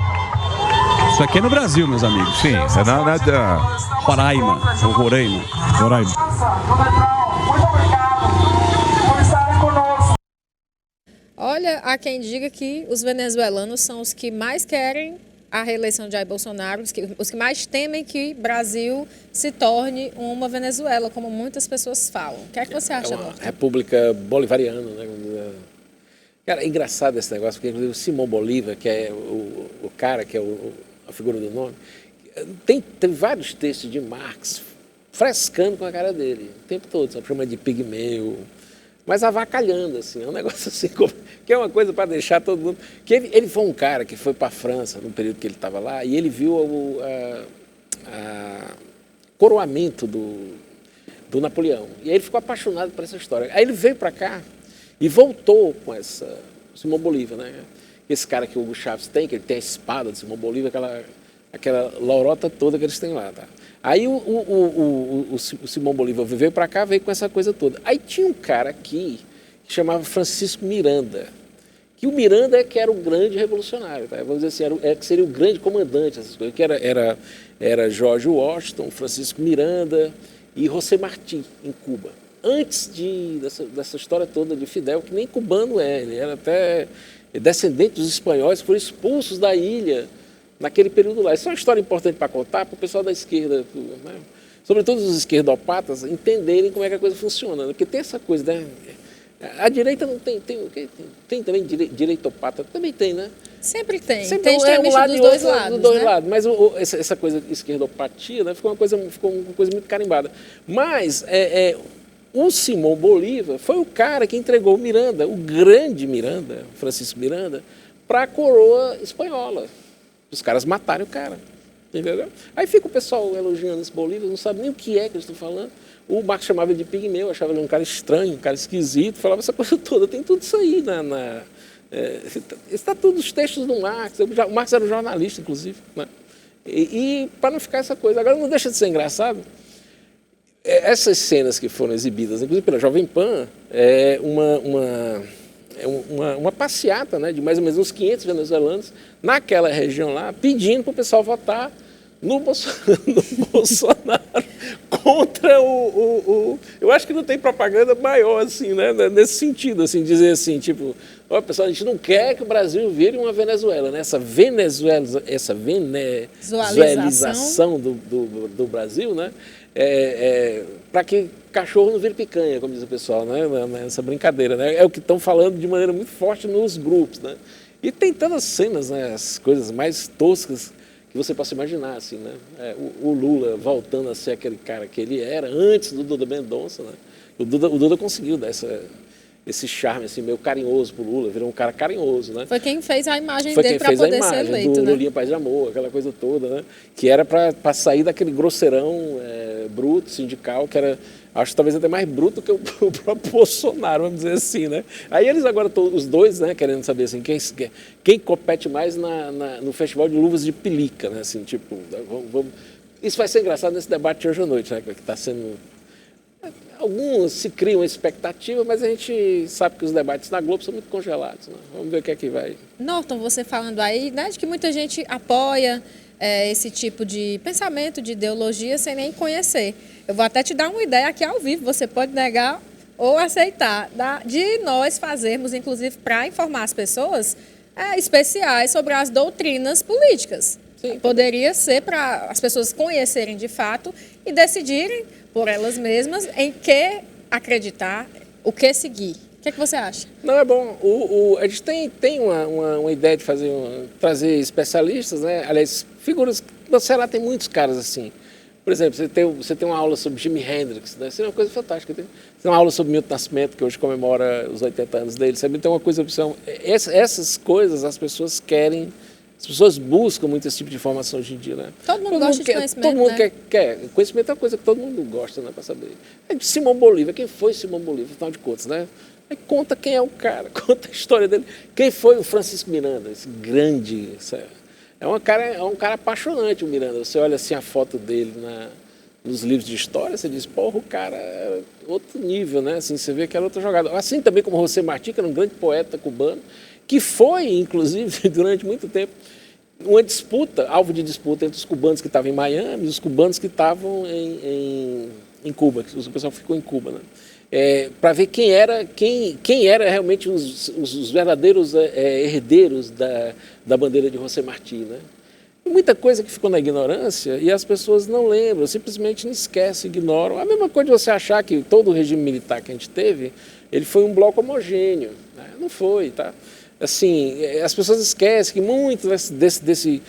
Isso aqui é no Brasil, meus amigos. Sim, é nada. Roraima, ou Roraima. Roraima. Olha, há quem diga que os venezuelanos são os que mais querem a reeleição de Jair Bolsonaro, os que mais temem que o Brasil se torne uma Venezuela, como muitas pessoas falam. O que é que você acha, Norton? República bolivariana, né? Cara, é engraçado esse negócio, porque inclusive o Simão Bolívar, que é o cara, que é a figura do nome, tem vários textos de Marx frescando com a cara dele, o tempo todo, sabe? Chama de pigmeu, mas avacalhando, assim, é um negócio assim, que é uma coisa para deixar todo mundo... Que ele foi um cara que foi para a França, no período que ele estava lá, e ele viu o coroamento do Napoleão, e aí ele ficou apaixonado por essa história. Aí ele veio para cá e voltou com Simão Bolívar, né? Esse cara que o Hugo Chávez tem, que ele tem a espada de Simão Bolívar, aquela lorota toda que eles têm lá, tá? Aí o Simão Bolívar veio para cá, veio com essa coisa toda. Aí tinha um cara aqui que chamava Francisco Miranda, que o Miranda que era o grande revolucionário, tá? Vamos dizer assim, que seria o grande comandante dessas coisas, que era George Washington, Francisco Miranda e José Martí, em Cuba. Antes dessa história toda de Fidel, que nem cubano ele era até descendente dos espanhóis que foram expulsos da ilha naquele período lá. Isso é uma história importante para contar para o pessoal da esquerda, né? Sobretudo os esquerdopatas, entenderem como é que a coisa funciona. Porque tem essa coisa, né? A direita não tem também direitopata, também tem, né? Sempre tem. Sempre tem extremista dos dois lados. Dos dois lados. Mas essa coisa de esquerdopatia, né, ficou uma coisa muito carimbada. Mas o Simão Bolívar foi o cara que entregou o Miranda, o grande Miranda, Francisco Miranda, para a coroa espanhola. Os caras mataram o cara, entendeu? Aí fica o pessoal elogiando esse Bolívar, não sabe nem o que é que eles estão falando. O Marx chamava ele de pigmeu, achava ele um cara estranho, um cara esquisito, falava essa coisa toda. Tem tudo isso aí está tudo nos textos do Marx. O Marx era um jornalista, inclusive, né? E para não ficar essa coisa. Agora, não deixa de ser engraçado. Essas cenas que foram exibidas, inclusive pela Jovem Pan, é uma passeata, né, de mais ou menos uns 500 venezuelanos naquela região lá, pedindo para o pessoal votar no Bolsonaro contra eu acho que não tem propaganda maior, assim, né? Nesse sentido, assim, dizer assim, tipo, ó, pessoal, a gente não quer que o Brasil vire uma Venezuela, né? Essa venezuelização do Brasil, né? Para que cachorro não vire picanha, como diz o pessoal, né? Essa brincadeira, né? É o que estão falando de maneira muito forte nos grupos, né? E tem tantas cenas, né? As coisas mais toscas que você possa imaginar, assim, né? O Lula voltando a ser aquele cara que ele era antes do Duda Mendonça, né? O Duda conseguiu dar esse charme, assim, meio carinhoso pro Lula, virou um cara carinhoso, né? Foi quem fez a imagem dele para poder ser eleito, do né? Lulinha Paz de Amor, aquela coisa toda, né? Que era para sair daquele grosseirão bruto, sindical, que era, acho talvez até mais bruto que o próprio Bolsonaro, vamos dizer assim, né? Aí eles agora, os dois, né, querendo saber assim, quem compete mais no Festival de Luvas de Pelica, né? Assim, tipo, isso vai ser engraçado nesse debate de hoje à noite, né? Que está sendo... Alguns se criam uma expectativa, mas a gente sabe que os debates na Globo são muito congelados, né? Vamos ver o que é que vai. Norton, você falando aí, né, de que muita gente apoia esse tipo de pensamento, de ideologia, sem nem conhecer. Eu vou até te dar uma ideia aqui ao vivo, você pode negar ou aceitar, de nós fazermos, inclusive, para informar as pessoas, especiais sobre as doutrinas políticas. Sim. Poderia ser para as pessoas conhecerem de fato e decidirem por elas mesmas em que acreditar, o que seguir. O que é que você acha? Não, é bom. A gente tem uma ideia de trazer especialistas, né? Aliás, figuras... No Ceará tem muitos caras assim. Por exemplo, você tem uma aula sobre Jimi Hendrix, né? Isso é uma coisa fantástica. Tem uma aula sobre Milton Nascimento, que hoje comemora os 80 anos dele. Sabe? Tem uma coisa... Essas coisas as pessoas querem... As pessoas buscam muito esse tipo de informação hoje em dia, né? Todo mundo gosta de conhecimento, todo mundo né? quer. Conhecimento é uma coisa que todo mundo gosta, né? Para saber. Simão Bolívar. Quem foi Simão Bolívar, afinal de contas, né? Aí conta quem é o cara, conta a história dele. Quem foi o Francisco Miranda, esse grande... É um cara apaixonante, o Miranda. Você olha assim a foto dele nos livros de história, você diz, porra, o cara é outro nível, né? Assim, você vê que era outra jogada. Assim também como José Martí, que era um grande poeta cubano, que foi, inclusive, durante muito tempo, uma disputa, alvo de disputa entre os cubanos que estavam em Miami e os cubanos que estavam em Cuba, que o pessoal ficou em Cuba, né? Para ver quem era realmente os verdadeiros herdeiros da bandeira de José Martí, né? E muita coisa que ficou na ignorância e as pessoas não lembram, simplesmente não esquecem, ignoram. A mesma coisa de você achar que todo o regime militar que a gente teve, ele foi um bloco homogêneo, né? Não foi, tá? Assim, as pessoas esquecem que muito desse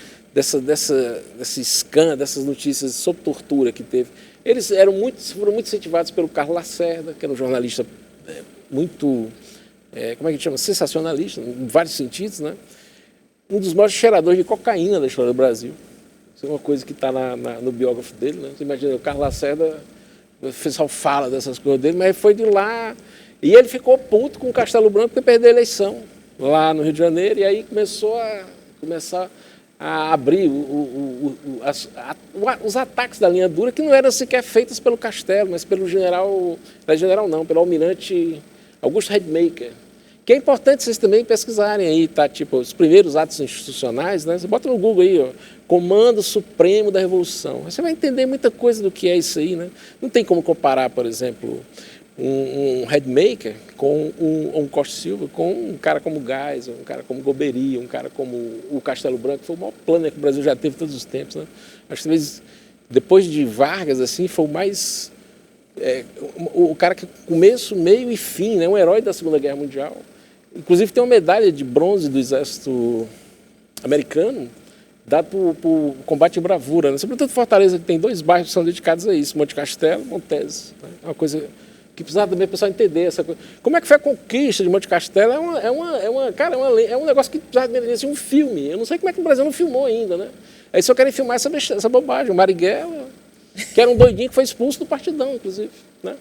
escândalo, dessas notícias sobre tortura que teve, eles foram muito incentivados pelo Carlos Lacerda, que era um jornalista muito, como é que a gente chama, sensacionalista, em vários sentidos, né? Um dos maiores cheiradores de cocaína da história do Brasil. Isso é uma coisa que está no biógrafo dele, né? Você imagina, o Carlos Lacerda, o pessoal fala dessas coisas dele, mas ele foi de lá e ele ficou puto com o Castelo Branco porque perdeu a eleição lá no Rio de Janeiro, e aí começou a abrir os ataques da linha dura, que não eram sequer feitos pelo Castelo, mas pelo pelo almirante Augusto Rademacher, que é importante vocês também pesquisarem aí, tá? Tipo, os primeiros atos institucionais, né? Você bota no Google aí, ó, Comando Supremo da Revolução. Você vai entender muita coisa do que é isso aí, né? Não tem como comparar, por exemplo, um Rademacher com um Costa Silva, com um cara como Geisel, um cara como Golbery, um cara como o Castelo Branco, que foi o maior plano que o Brasil já teve todos os tempos, né? Acho que talvez, depois de Vargas, assim, foi o mais... o cara que começo, meio e fim, né? Um herói da Segunda Guerra Mundial. Inclusive tem uma medalha de bronze do exército americano, dado por combate em bravura, né? Sobretudo Fortaleza, que tem 2 bairros que são dedicados a isso, Monte Castelo e Montes, né? É uma coisa que precisava também o pessoal entender essa coisa. Como é que foi a conquista de Monte Castelo? É um negócio que precisava de um filme. Eu não sei como é que o Brasil não filmou ainda, né? Aí só querem filmar essa bobagem. O Marighella, que era um doidinho que foi expulso do Partidão, inclusive, né?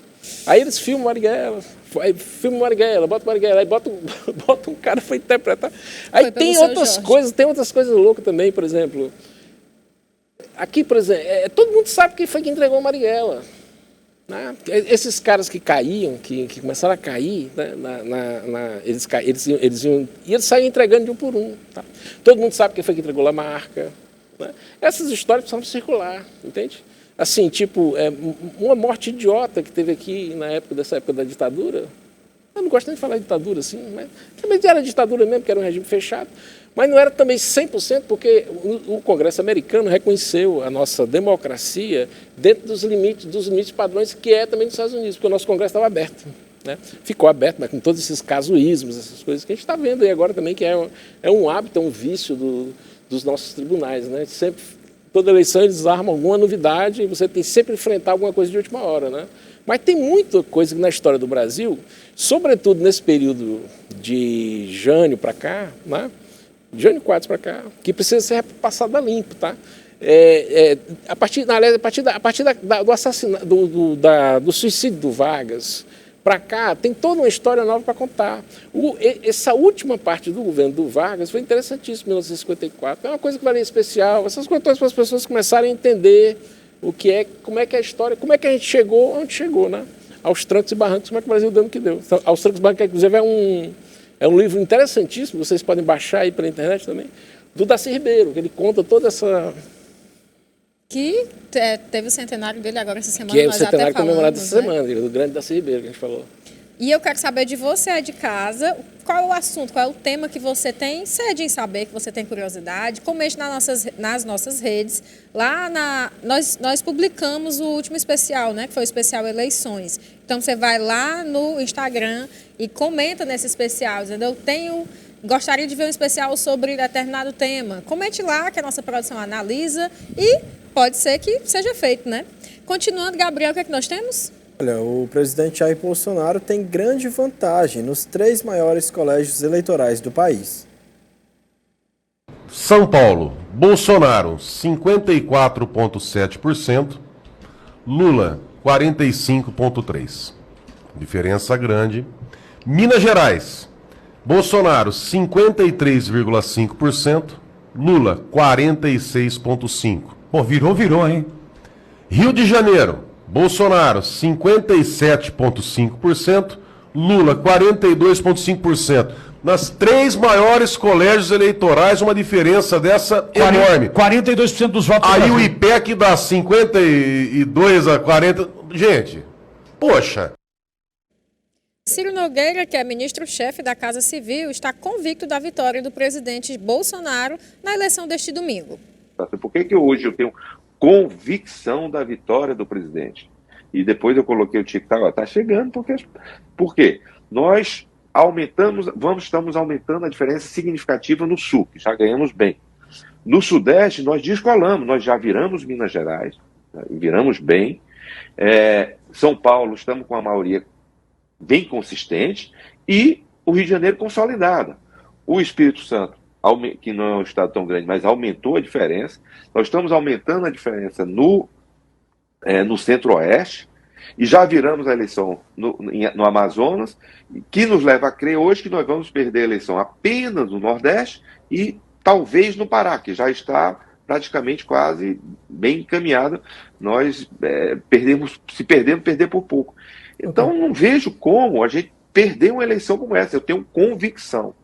Aí eles filmam o Marighella, bota o Marighella, aí bota um cara para interpretar. Aí tem outras coisas loucas também, por exemplo. Aqui, por exemplo, todo mundo sabe quem foi que entregou o Marighella, né? Esses caras que caíam, que começaram a cair, né? Eles saíam entregando de um por um, tá? Todo mundo sabe quem foi que entregou Lamarca, né? Essas histórias precisam circular, entende? assim, tipo, uma morte idiota que teve aqui dessa época da ditadura. Eu não gosto nem de falar de ditadura assim, mas também era ditadura mesmo, que era um regime fechado. Mas não era também 100%, porque o Congresso americano reconheceu a nossa democracia dentro dos limites padrões que é também nos Estados Unidos, porque o nosso Congresso estava aberto. Né? Ficou aberto, mas com todos esses casuísmos, essas coisas que a gente está vendo aí agora também, que é um hábito, é um vício dos nossos tribunais. Né? Sempre, toda eleição eles armam alguma novidade e você tem sempre que enfrentar alguma coisa de última hora. Né? Mas tem muita coisa na história do Brasil, sobretudo nesse período de Jânio para cá, né? Jânio Quadros para cá, que precisa ser passada limpo, tá? A partir do assassinato, do suicídio do Vargas para cá, tem toda uma história nova para contar. Essa última parte do governo do Vargas foi interessantíssima, em 1954. É uma coisa que valia especial. Essas coisas para as pessoas começarem a entender como é que é a história, como é que a gente chegou onde chegou, né? Aos trancos e barrancos, como é que o Brasil deu no que deu. Então, aos trancos e barrancos, inclusive, é um livro interessantíssimo, vocês podem baixar aí pela internet também, do Darcy Ribeiro, que ele conta toda essa... Que teve o centenário dele agora essa semana. Que é o centenário comemorado essa semana, do grande Darcy Ribeiro, que a gente falou. E eu quero saber de você, de casa, qual é o assunto, qual é o tema que você tem sede em saber, que você tem curiosidade. Comente nas nossas redes. Lá nós publicamos o último especial, né, que foi o especial Eleições. Então você vai lá no Instagram e comenta nesse especial, entendeu? Gostaria de ver um especial sobre determinado tema. Comente lá que a nossa produção analisa e pode ser que seja feito, né? Continuando, Gabriel, o que é que nós temos? Olha, o presidente Jair Bolsonaro tem grande vantagem nos 3 maiores colégios eleitorais do país. São Paulo, Bolsonaro, 54,7%, Lula, 45,3%. Diferença grande. Minas Gerais, Bolsonaro, 53,5%, Lula, 46,5%. Pô, virou, hein? Rio de Janeiro, Bolsonaro, 57,5%, Lula, 42,5%. Nas 3 maiores colégios eleitorais, uma diferença dessa enorme. 42% dos votos. Aí o IPEC dá 52 a 40. Gente, poxa. Ciro Nogueira, que é ministro-chefe da Casa Civil, está convicto da vitória do presidente Bolsonaro na eleição deste domingo. Por que hoje eu tenho convicção da vitória do presidente? E depois eu coloquei o tique, tá chegando, por quê? Nós estamos aumentando a diferença significativa no Sul, que já ganhamos bem. No Sudeste, nós descolamos, nós já viramos Minas Gerais, viramos bem. São Paulo, estamos com a maioria bem consistente, e o Rio de Janeiro consolidada. O Espírito Santo, que não é um estado tão grande, mas aumentou a diferença. Nós estamos aumentando a diferença no Centro-Oeste, e já viramos a eleição no Amazonas, que nos leva a crer hoje que nós vamos perder a eleição apenas no Nordeste e talvez no Pará, que já está praticamente quase bem encaminhada. Nós perder por pouco. Então, não vejo como a gente perder uma eleição como essa. Eu tenho convicção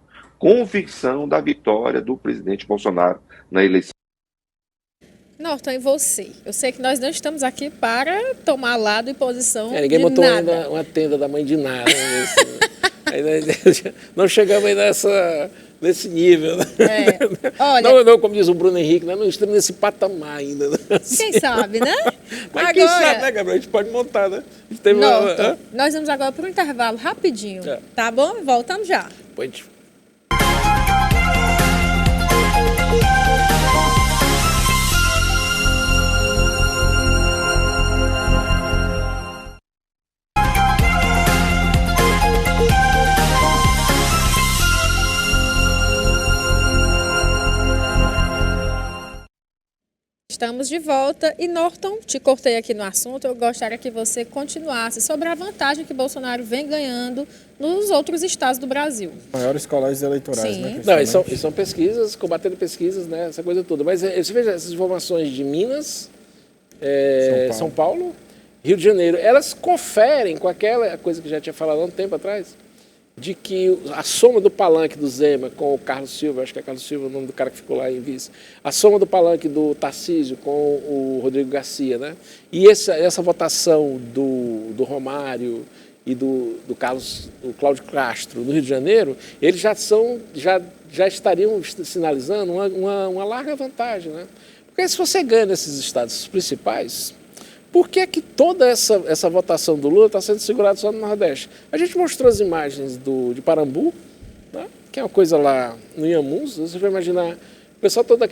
da vitória do presidente Bolsonaro na eleição. Norton, e você? Eu sei que nós não estamos aqui para tomar lado e posição ninguém de botou nada. ainda uma tenda da mãe de nada. Não chegamos ainda nesse nível. Né? Olha, não, como diz o Bruno Henrique, não estamos nesse patamar ainda. Né? Quem sabe, né? Mas agora, quem sabe, né, Gabriel? A gente pode montar, né? Norton, nós vamos agora para um intervalo rapidinho, tá bom? Voltamos já. Pode. Estamos de volta e, Norton, te cortei aqui no assunto, eu gostaria que você continuasse sobre a vantagem que Bolsonaro vem ganhando nos outros estados do Brasil. Maiores colégios eleitorais, Sim. né? Não, e são pesquisas, combatendo pesquisas, né, essa coisa toda. Mas você veja essas informações de Minas, São Paulo, Rio de Janeiro, elas conferem com aquela coisa que já tinha falado há um tempo atrás, de que a soma do palanque do Zema com o Carlos Silva, acho que é Carlos Silva o nome do cara que ficou lá em vice, a soma do palanque do Tarcísio com o Rodrigo Garcia, né? E essa votação do Romário e do Cláudio Castro no Rio de Janeiro, eles já estariam sinalizando uma larga vantagem, né? Porque se você ganha nesses estados principais, por que que toda essa votação do Lula está sendo segurada só no Nordeste? A gente mostrou as imagens de Parambu, né? Que é uma coisa lá no Inhamuns, você vai imaginar o pessoal todo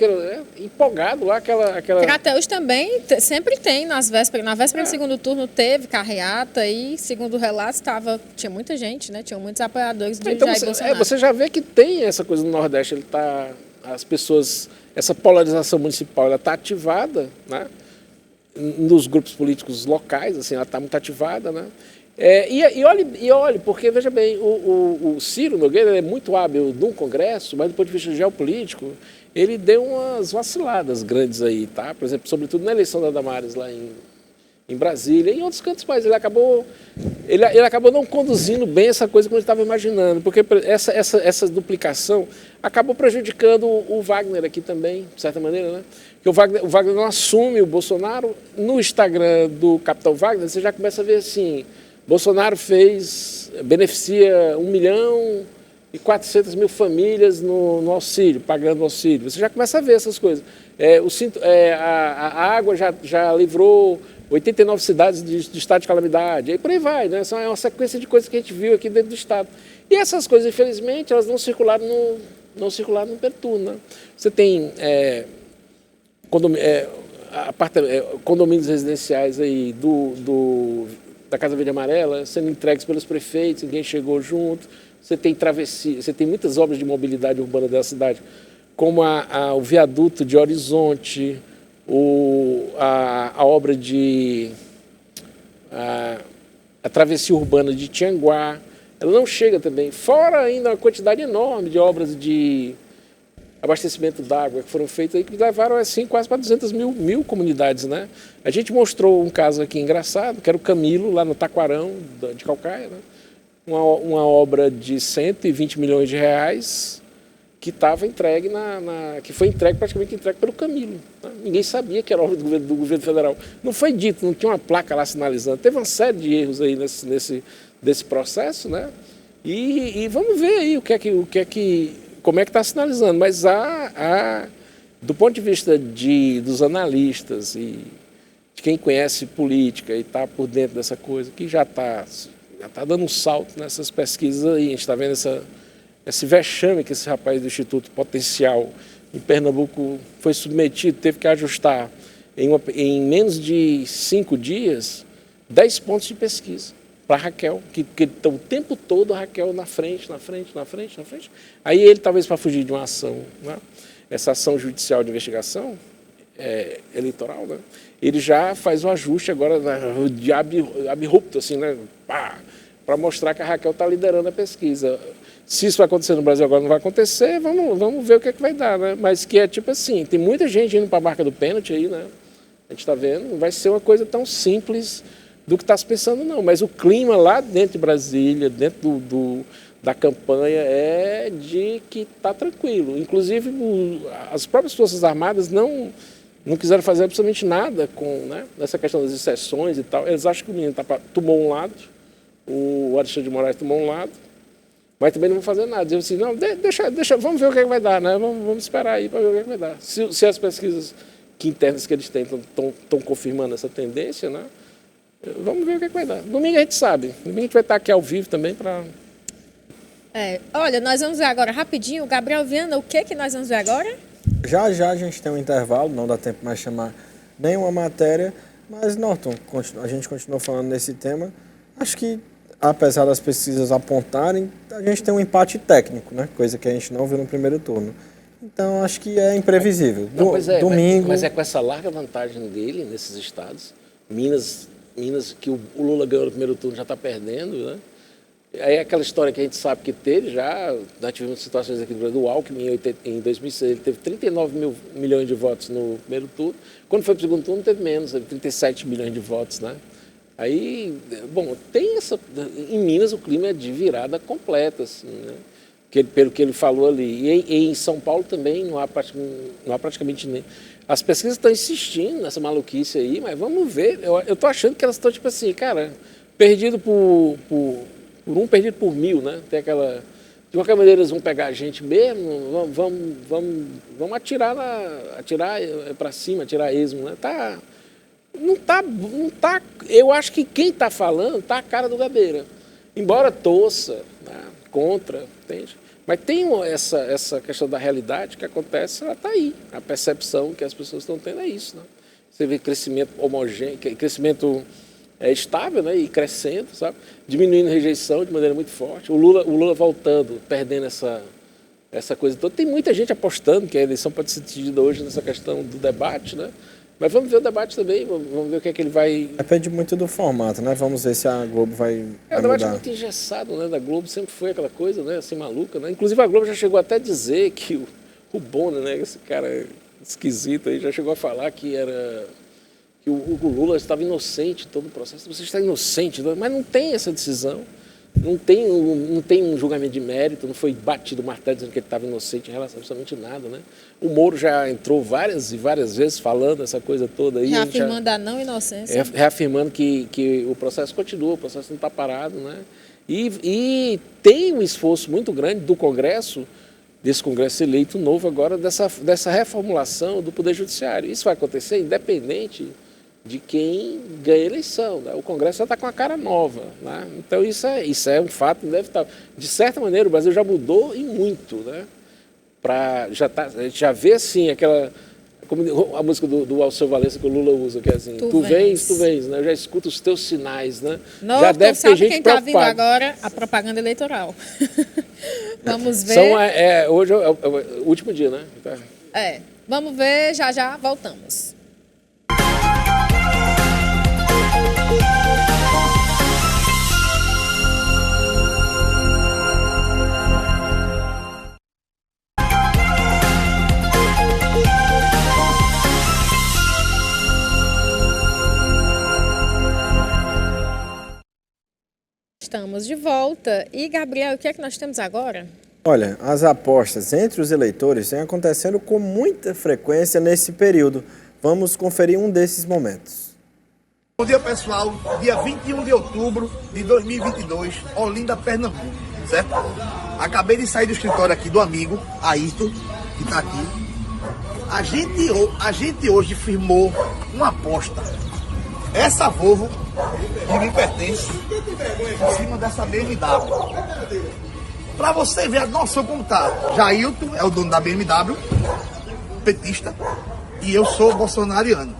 empolgado lá, aquela... Crateús também sempre tem na véspera do segundo turno teve carreata e, segundo o relato, tinha muita gente, né? Tinham muitos apoiadores de Jair Bolsonaro. Você já vê que tem essa coisa no Nordeste, as pessoas, essa polarização municipal, ela está ativada, né? Nos grupos políticos locais, assim, ela está muito ativada, né? E olhe, porque, veja bem, o Ciro Nogueira é muito hábil no Congresso, mas do ponto de vista geopolítico, ele deu umas vaciladas grandes aí, tá? Por exemplo, sobretudo na eleição da Damares lá em Brasília e em outros cantos mais. Ele acabou não conduzindo bem essa coisa como ele estava imaginando, porque essa duplicação acabou prejudicando o Wagner aqui também, de certa maneira, né? Porque o Wagner não assume o Bolsonaro. No Instagram do Capitão Wagner, você já começa a ver assim, Bolsonaro beneficia 1.400.000 famílias no auxílio, pagando auxílio. Você já começa a ver essas coisas. A água já livrou 89 cidades de estado de calamidade, e por aí vai, né? É uma sequência de coisas que a gente viu aqui dentro do estado. E essas coisas, infelizmente, elas não circularam no Perturno, né? Você tem condomínios residenciais aí da Casa Verde e Amarela sendo entregues pelos prefeitos, ninguém chegou junto. Você tem travessia, você tem muitas obras de mobilidade urbana da cidade, como o viaduto de Horizonte, a obra a travessia urbana de Tianguá. Ela não chega também, fora ainda uma quantidade enorme de obras de abastecimento d'água que foram feitas aí, que levaram assim quase para 200 mil comunidades, né? A gente mostrou um caso aqui engraçado, que era o Camilo, lá no Taquarão de Calcaia, né? Uma obra de 120 milhões de reais que estava entregue que foi praticamente entregue pelo Camilo, né? Ninguém sabia que era obra do governo federal. Não foi dito, não tinha uma placa lá sinalizando. Teve uma série de erros aí desse processo, né? E vamos ver aí como é que está sinalizando. Mas do ponto de vista dos analistas e de quem conhece política e está por dentro dessa coisa, que já está dando um salto nessas pesquisas aí. A gente está vendo esse vexame que esse rapaz do Instituto Potencial em Pernambuco foi submetido, teve que ajustar em menos de 5 dias 10 pontos de pesquisa para a Raquel, que está o tempo todo a Raquel na frente. Aí ele, talvez para fugir de uma ação, né? Essa ação judicial de investigação eleitoral, né? Ele já faz o ajuste agora de abrupto, assim, né? Para mostrar que a Raquel está liderando a pesquisa. Se isso vai acontecer no Brasil agora, não vai acontecer, vamos ver o que vai dar, né? Mas que é tipo assim, tem muita gente indo para a marca do pênalti aí, né? A gente está vendo, não vai ser uma coisa tão simples do que está se pensando, não. Mas o clima lá dentro de Brasília, dentro da campanha, é de que está tranquilo. Inclusive, as próprias Forças Armadas não quiseram fazer absolutamente nada nessa questão das exceções e tal. Eles acham que o menino tomou um lado, o Alexandre de Moraes tomou um lado, mas também não vão fazer nada. Dizem assim, não, deixa, vamos ver o que vai dar, né? Vamos esperar aí para ver o que vai dar. Se as pesquisas internas que eles têm estão confirmando essa tendência, né? Vamos ver o que vai dar. Domingo a gente sabe. Domingo a gente vai estar aqui ao vivo também para... Olha, nós vamos ver agora rapidinho. Gabriel Viana, o que nós vamos ver agora? Já a gente tem um intervalo, não dá tempo mais chamar nenhuma matéria, mas, Norton, a gente continua falando nesse tema. Acho que, apesar das pesquisas apontarem, a gente tem um empate técnico, né? Coisa que a gente não viu no primeiro turno. Então, acho que é imprevisível. Domingo... Mas com essa larga vantagem dele nesses estados, Minas, que o Lula ganhou no primeiro turno, já está perdendo, né? Aí é aquela história que a gente sabe que teve já, nós tivemos situações aqui do Brasil, o Alckmin em 2006, ele teve 39 milhões de votos no primeiro turno, quando foi para o segundo turno teve menos, teve 37 milhões de votos, né? Aí, bom, tem essa... Em Minas o clima é de virada completa, assim, né? Pelo que ele falou ali. E em São Paulo também não há praticamente nem... As pesquisas estão insistindo nessa maluquice aí, mas vamos ver. Eu tô achando que elas estão, tipo assim, cara, perdido por um, perdido por mil, né? Tem aquela... De qualquer maneira, eles vão pegar a gente mesmo, vamos atirar para cima, atirar esmo, né? Não tá... Eu acho que quem está falando tá a cara do Gabeira. Embora torça, né, contra, entende? Mas tem essa questão da realidade que acontece, ela está aí. A percepção que as pessoas estão tendo é isso, né? Você vê crescimento homogêneo, crescimento estável, né, e crescendo, sabe? Diminuindo a rejeição de maneira muito forte. O Lula voltando, perdendo essa coisa toda. Tem muita gente apostando que a eleição pode ser decidida hoje nessa questão do debate, né? Mas vamos ver o debate também, vamos ver o que é que ele vai... Depende muito do formato, né? Vamos ver se a Globo vai o debate é muito engessado, né? Da Globo sempre foi aquela coisa, né? Assim, maluca, né? Inclusive a Globo já chegou até a dizer que o Bonner, né? Esse cara esquisito aí, já chegou a falar que o Lula estava inocente em todo o processo. Você está inocente, mas não tem essa decisão. Não tem um julgamento de mérito, não foi batido o martelo dizendo que ele estava inocente em relação a absolutamente nada, né? O Moro já entrou várias e várias vezes falando essa coisa toda aí. Reafirmando a não inocência. Reafirmando que o processo continua, o processo não está parado, né? E tem um esforço muito grande do Congresso, desse Congresso eleito novo agora, dessa reformulação do Poder Judiciário. Isso vai acontecer independente de quem ganha a eleição, né? O Congresso já está com a cara nova, né? Então isso é um fato inevitável. De certa maneira, o Brasil já mudou e muito, né? A gente já vê assim aquela... Como a música do Alceu Valença que o Lula usa, que é assim, tu vens, né? Eu já escuto os teus sinais, né? Não, já deve ter gente quem preocupada. Está vindo agora? A propaganda eleitoral. Vamos ver. Hoje é o último dia, né? Vamos ver, já voltamos. Estamos de volta. E, Gabriel, o que é que nós temos agora? Olha, as apostas entre os eleitores vêm acontecendo com muita frequência nesse período. Vamos conferir um desses momentos. Bom dia, pessoal. Dia 21 de outubro de 2022, Olinda, Pernambuco, certo? Acabei de sair do escritório aqui do amigo, Ayrton, que está aqui. A gente hoje firmou uma aposta. Essa Volvo, que me pertence, em cima dessa BMW. Para você ver a noção como tá. Jailton é o dono da BMW, petista, e eu sou bolsonariano.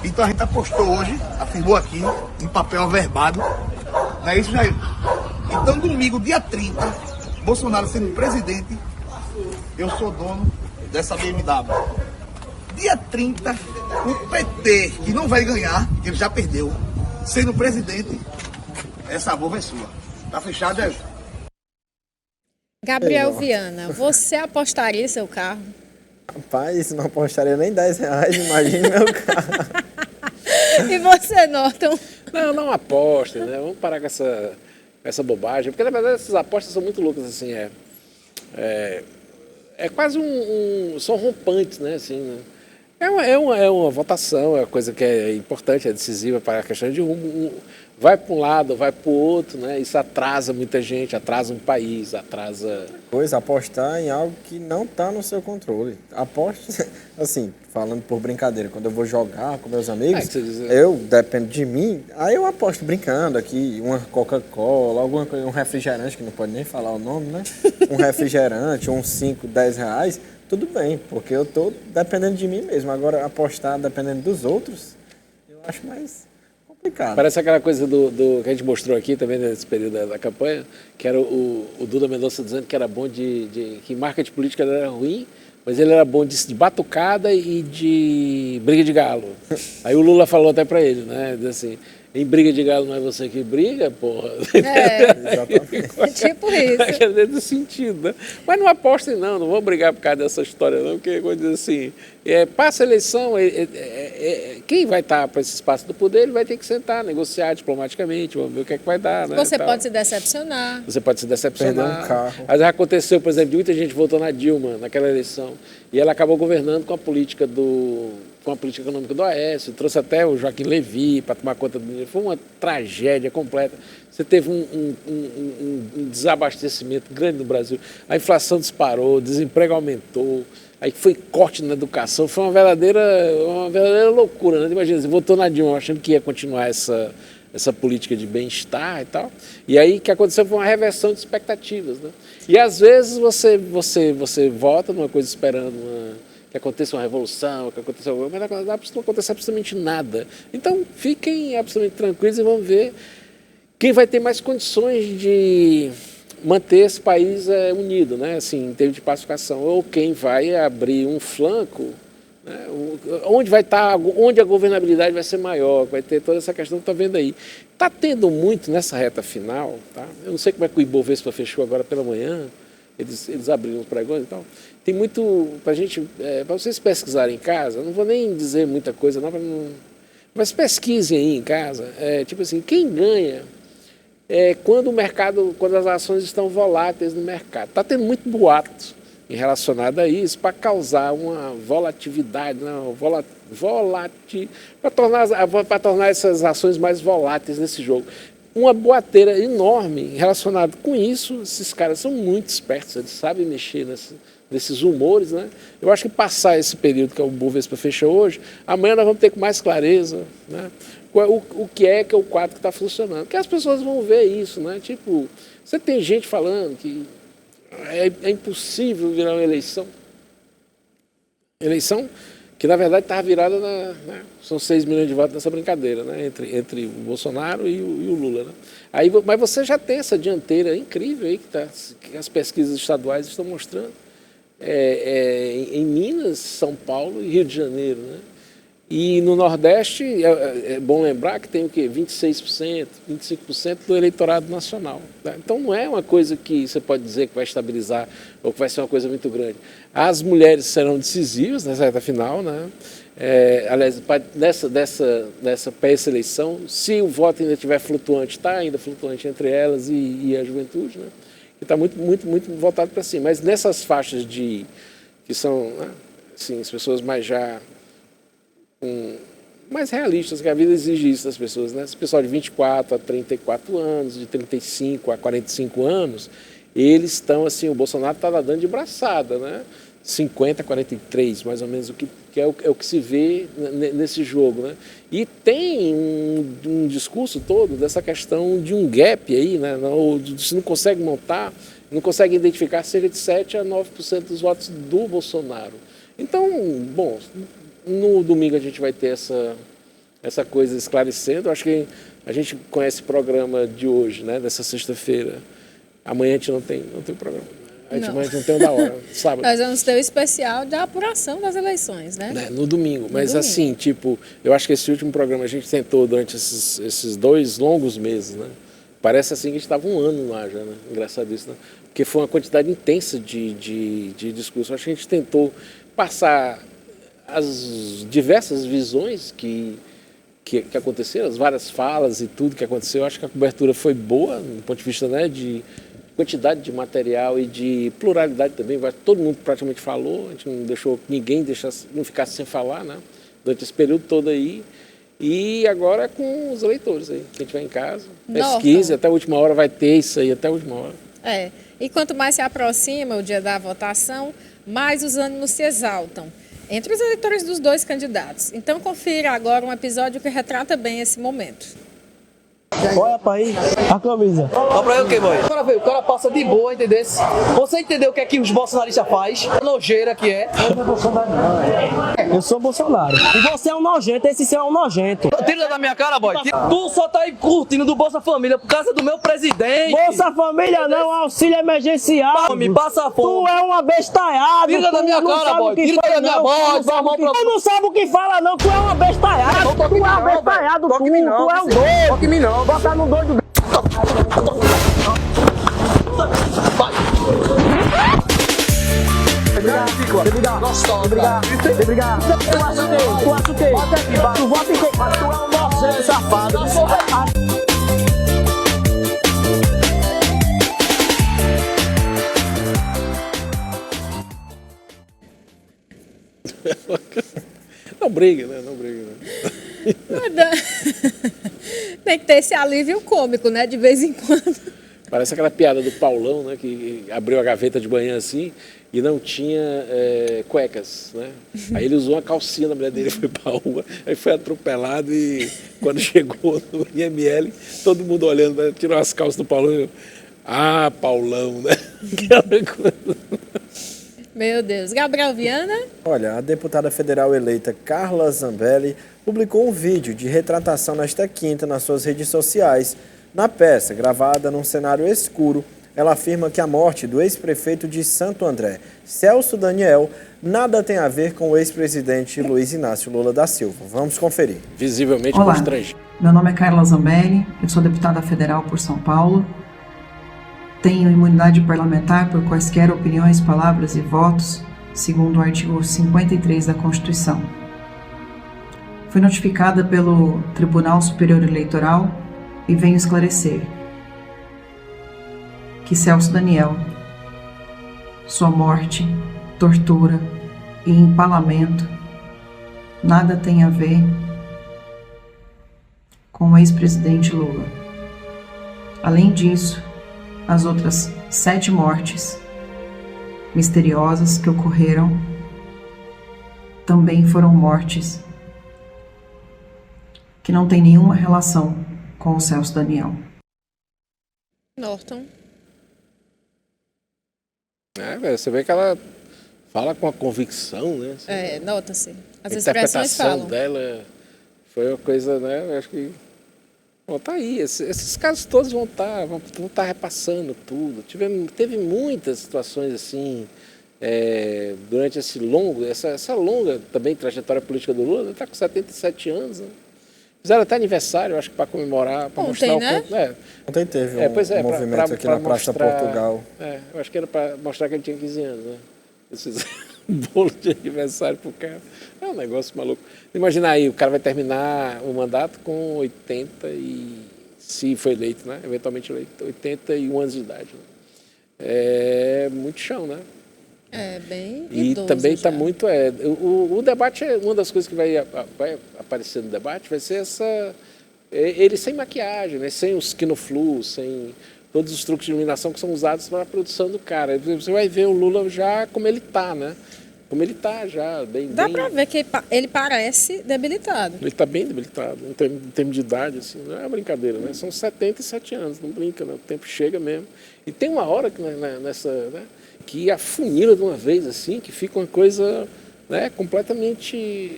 Então a gente apostou hoje, afirmou aqui, em papel averbado. Não é isso, Jailton? Então domingo, dia 30, Bolsonaro sendo presidente, eu sou dono dessa BMW. Dia 30, o PT, que não vai ganhar, ele já perdeu, sendo presidente, essa Volvo é sua. Tá fechado, Jailton? Gabriel Viana, você apostaria seu carro? Rapaz, não apostaria nem R$10, imagine meu carro. E você, Norton? Não aposta, né? Vamos parar com essa bobagem, porque na verdade essas apostas são muito loucas, assim, é quase são rompantes, né, assim, né? É uma votação, é uma coisa que é importante, é decisiva para a questão de rumo. Vai para um lado, vai para o outro, né? Isso atrasa muita gente, atrasa um país, atrasa... Apostar em algo que não está no seu controle. Aposto, assim, falando por brincadeira, quando eu vou jogar com meus amigos, depende de mim, aí eu aposto brincando aqui, uma Coca-Cola, alguma coisa, um refrigerante, que não pode nem falar o nome, né? Um refrigerante, uns 5, 10 reais, tudo bem, porque eu estou dependendo de mim mesmo. Agora, apostar dependendo dos outros, eu acho mais... complicado. Parece aquela coisa do que a gente mostrou aqui também nesse período da campanha, que era o Duda Mendonça dizendo que era bom que marketing política era ruim, mas ele era bom de batucada e de briga de galo. Aí o Lula falou até para ele, né? Diz assim, Em briga de galo não é você que briga, porra. Tipo isso. É nesse sentido, né? Mas não apostem não vou brigar por causa dessa história não, porque vou dizer assim, passa a eleição, quem vai estar para esse espaço do poder, ele vai ter que sentar, negociar diplomaticamente, vamos ver o que é que vai dar, né? Você pode se decepcionar. Você pode se decepcionar. Perder um carro. Mas aconteceu, por exemplo, de muita gente votou na Dilma naquela eleição e ela acabou governando com a política econômica do Aécio, trouxe até o Joaquim Levy para tomar conta do dinheiro. Foi uma tragédia completa. Você teve um desabastecimento grande no Brasil. A inflação disparou, o desemprego aumentou, aí foi corte na educação. Foi uma verdadeira loucura, né? Imagina, você votou na Dilma achando que ia continuar essa política de bem-estar e tal. E aí o que aconteceu foi uma reversão de expectativas, né? E às vezes você vota numa coisa esperando que aconteça uma revolução, que aconteça alguma coisa, mas não acontece absolutamente nada. Então fiquem absolutamente tranquilos e vamos ver quem vai ter mais condições de manter esse país unido, né? Assim, em termos de pacificação, ou quem vai abrir um flanco, né? Onde a governabilidade vai ser maior, vai ter toda essa questão que está vendo aí. Está tendo muito nessa reta final, tá? Eu não sei como é que o Ibovespa fechou agora pela manhã, eles abriram os pregões e tal. Tem muito para vocês pesquisarem em casa, não vou nem dizer muita coisa, mas pesquisem aí em casa, tipo assim, quem ganha quando as ações estão voláteis no mercado. Está tendo muito boato relacionado a isso para causar uma volatilidade, né? Para tornar essas ações mais voláteis nesse jogo. Uma boateira enorme relacionada com isso. Esses caras são muito espertos, eles sabem mexer nesses humores, né? Eu acho que passar esse período que o Bovespa fecha hoje, amanhã nós vamos ter com mais clareza, né? O que é o quadro que está funcionando. Porque as pessoas vão ver isso, né? Tipo, você tem gente falando que é impossível virar uma eleição. Eleição que, na verdade, estava virada são 6 milhões de votos nessa brincadeira, né? Entre o Bolsonaro e o Lula, né? Mas você já tem essa dianteira incrível aí que as pesquisas estaduais estão mostrando. Em Minas, São Paulo e Rio de Janeiro, né? E no Nordeste, é bom lembrar que tem o quê? 26%, 25% do eleitorado nacional. Tá? Então não é uma coisa que você pode dizer que vai estabilizar ou que vai ser uma coisa muito grande. As mulheres serão decisivas nessa reta final, né? Aliás, para essa eleição, se o voto ainda estiver flutuante, está ainda flutuante entre elas e a juventude, né? Que está muito, muito, muito voltado para cima. Mas nessas faixas que são, né, assim, as pessoas mais realistas, que a vida exige isso das pessoas, né? Esse pessoal de 24 a 34 anos, de 35 a 45 anos, eles estão assim, o Bolsonaro está dando de braçada, né? 50 a 43, mais ou menos, é o que se vê nesse jogo, né? E tem um discurso todo dessa questão de um gap aí, né? Você não consegue montar, não consegue identificar cerca de 7 a 9% dos votos do Bolsonaro. Então, bom, no domingo a gente vai ter essa coisa esclarecendo. Acho que a gente conhece o programa de hoje, né? Dessa sexta-feira. Amanhã a gente não tem programa. A gente não tem o da hora, sábado. Nós vamos ter o especial da apuração das eleições, né? No domingo. Mas assim, tipo, eu acho que esse último programa a gente tentou durante esses 2 longos meses, né? Parece assim que a gente estava um ano lá já, né? Engraçado isso, né? Porque foi uma quantidade intensa de discurso. Acho que a gente tentou passar as diversas visões que aconteceram, as várias falas e tudo que aconteceu. Eu acho que a cobertura foi boa, do ponto de vista, né, de quantidade de material e de pluralidade também. Todo mundo praticamente falou, a gente não deixou ninguém não ficasse sem falar, né, durante esse período todo aí. E agora é com os eleitores aí, quem estiver em casa, pesquise, até a última hora vai ter isso aí, até a última hora. E quanto mais se aproxima o dia da votação, mais os ânimos se exaltam entre os eleitores dos 2 candidatos. Então confira agora um episódio que retrata bem esse momento. Olha pra aí, a camisa. Olha pra aí o que, boy? Agora veio, o cara passa de boa, entendeu? Você entendeu o que é que os bolsonaristas fazem? A nojeira que é. Eu não é Bolsonaro, não. Eu sou Bolsonaro. E você é um nojento, esse seu é um nojento. Tira da minha cara, boy. Tu só tá aí curtindo do Bolsa Família por causa do meu presidente. Bolsa Família não, auxílio emergencial. Me passa fome. Tu é um abestalhado. Tira da minha cara, boy. Tira da minha voz. Tu não sabe o que fala, não. Tu é um abestalhado. Tu é um abestalhado. Tu é um doido. Toque em mim não. Bota no doido. Obrigado. Tu acha o quê? Tu vota em quem? Mas tu é um nojento safado. Não briga, né? Não briga, né? Tem que ter esse alívio cômico, né? De vez em quando. Parece aquela piada do Paulão, né? Que abriu a gaveta de manhã assim e não tinha cuecas, né? Aí ele usou uma calcinha na mulher dele, foi pra rua, aí foi atropelado e quando chegou no IML, todo mundo olhando, né? Tirou as calças do Paulão e eu, Paulão, né? Aquela coisa. Meu Deus. Gabriel Viana? Olha, a deputada federal eleita Carla Zambelli publicou um vídeo de retratação nesta quinta nas suas redes sociais. Na peça, gravada num cenário escuro, ela afirma que a morte do ex-prefeito de Santo André, Celso Daniel, nada tem a ver com o ex-presidente Luiz Inácio Lula da Silva. Vamos conferir. Visivelmente constrangido. Meu nome é Carla Zambelli, eu sou deputada federal por São Paulo. Tenho imunidade parlamentar por quaisquer opiniões, palavras e votos, segundo o artigo 53 da Constituição. Fui notificada pelo Tribunal Superior Eleitoral e venho esclarecer que Celso Daniel, sua morte, tortura e empalamento nada tem a ver com o ex-presidente Lula. Além disso, as outras 7 mortes misteriosas que ocorreram também foram mortes que não têm nenhuma relação com o Celso Daniel. Norton. Você vê que ela fala com a convicção, né? Assim, nota-se. As a expressões falam. interpretação dela foi uma coisa, né? Eu acho que tá aí. Esses casos todos vão estar repassando tudo. Teve muitas situações assim durante essa longa também trajetória política do Lula. Ele está com 77 anos, né? Fizeram até aniversário, acho que para comemorar, para mostrar né? o quanto. Ontem teve um movimento aqui na Praça Portugal. Eu acho que era para mostrar que ele tinha 15 anos, né? Eles fizeram um bolo de aniversário pro cara. É um negócio maluco. Imagina aí, o cara vai terminar o mandato com 80 e... Se foi eleito, né? Eventualmente eleito, 81 anos de idade. Né? É muito chão, né? É bem E idoso também está já. muito... O debate, uma das coisas que vai aparecer no debate vai ser ele sem maquiagem, né? Sem os quinoflus, sem todos os truques de iluminação que são usados para a produção do cara. Você vai ver o Lula já como ele está, né? Como ele está já, Dá para ver que ele parece debilitado. Ele está bem debilitado, em termos de idade, assim, não é uma brincadeira, né? São 77 anos, não brinca, né? O tempo chega mesmo. E tem uma hora que que afunila de uma vez, assim, que fica uma coisa, né, completamente...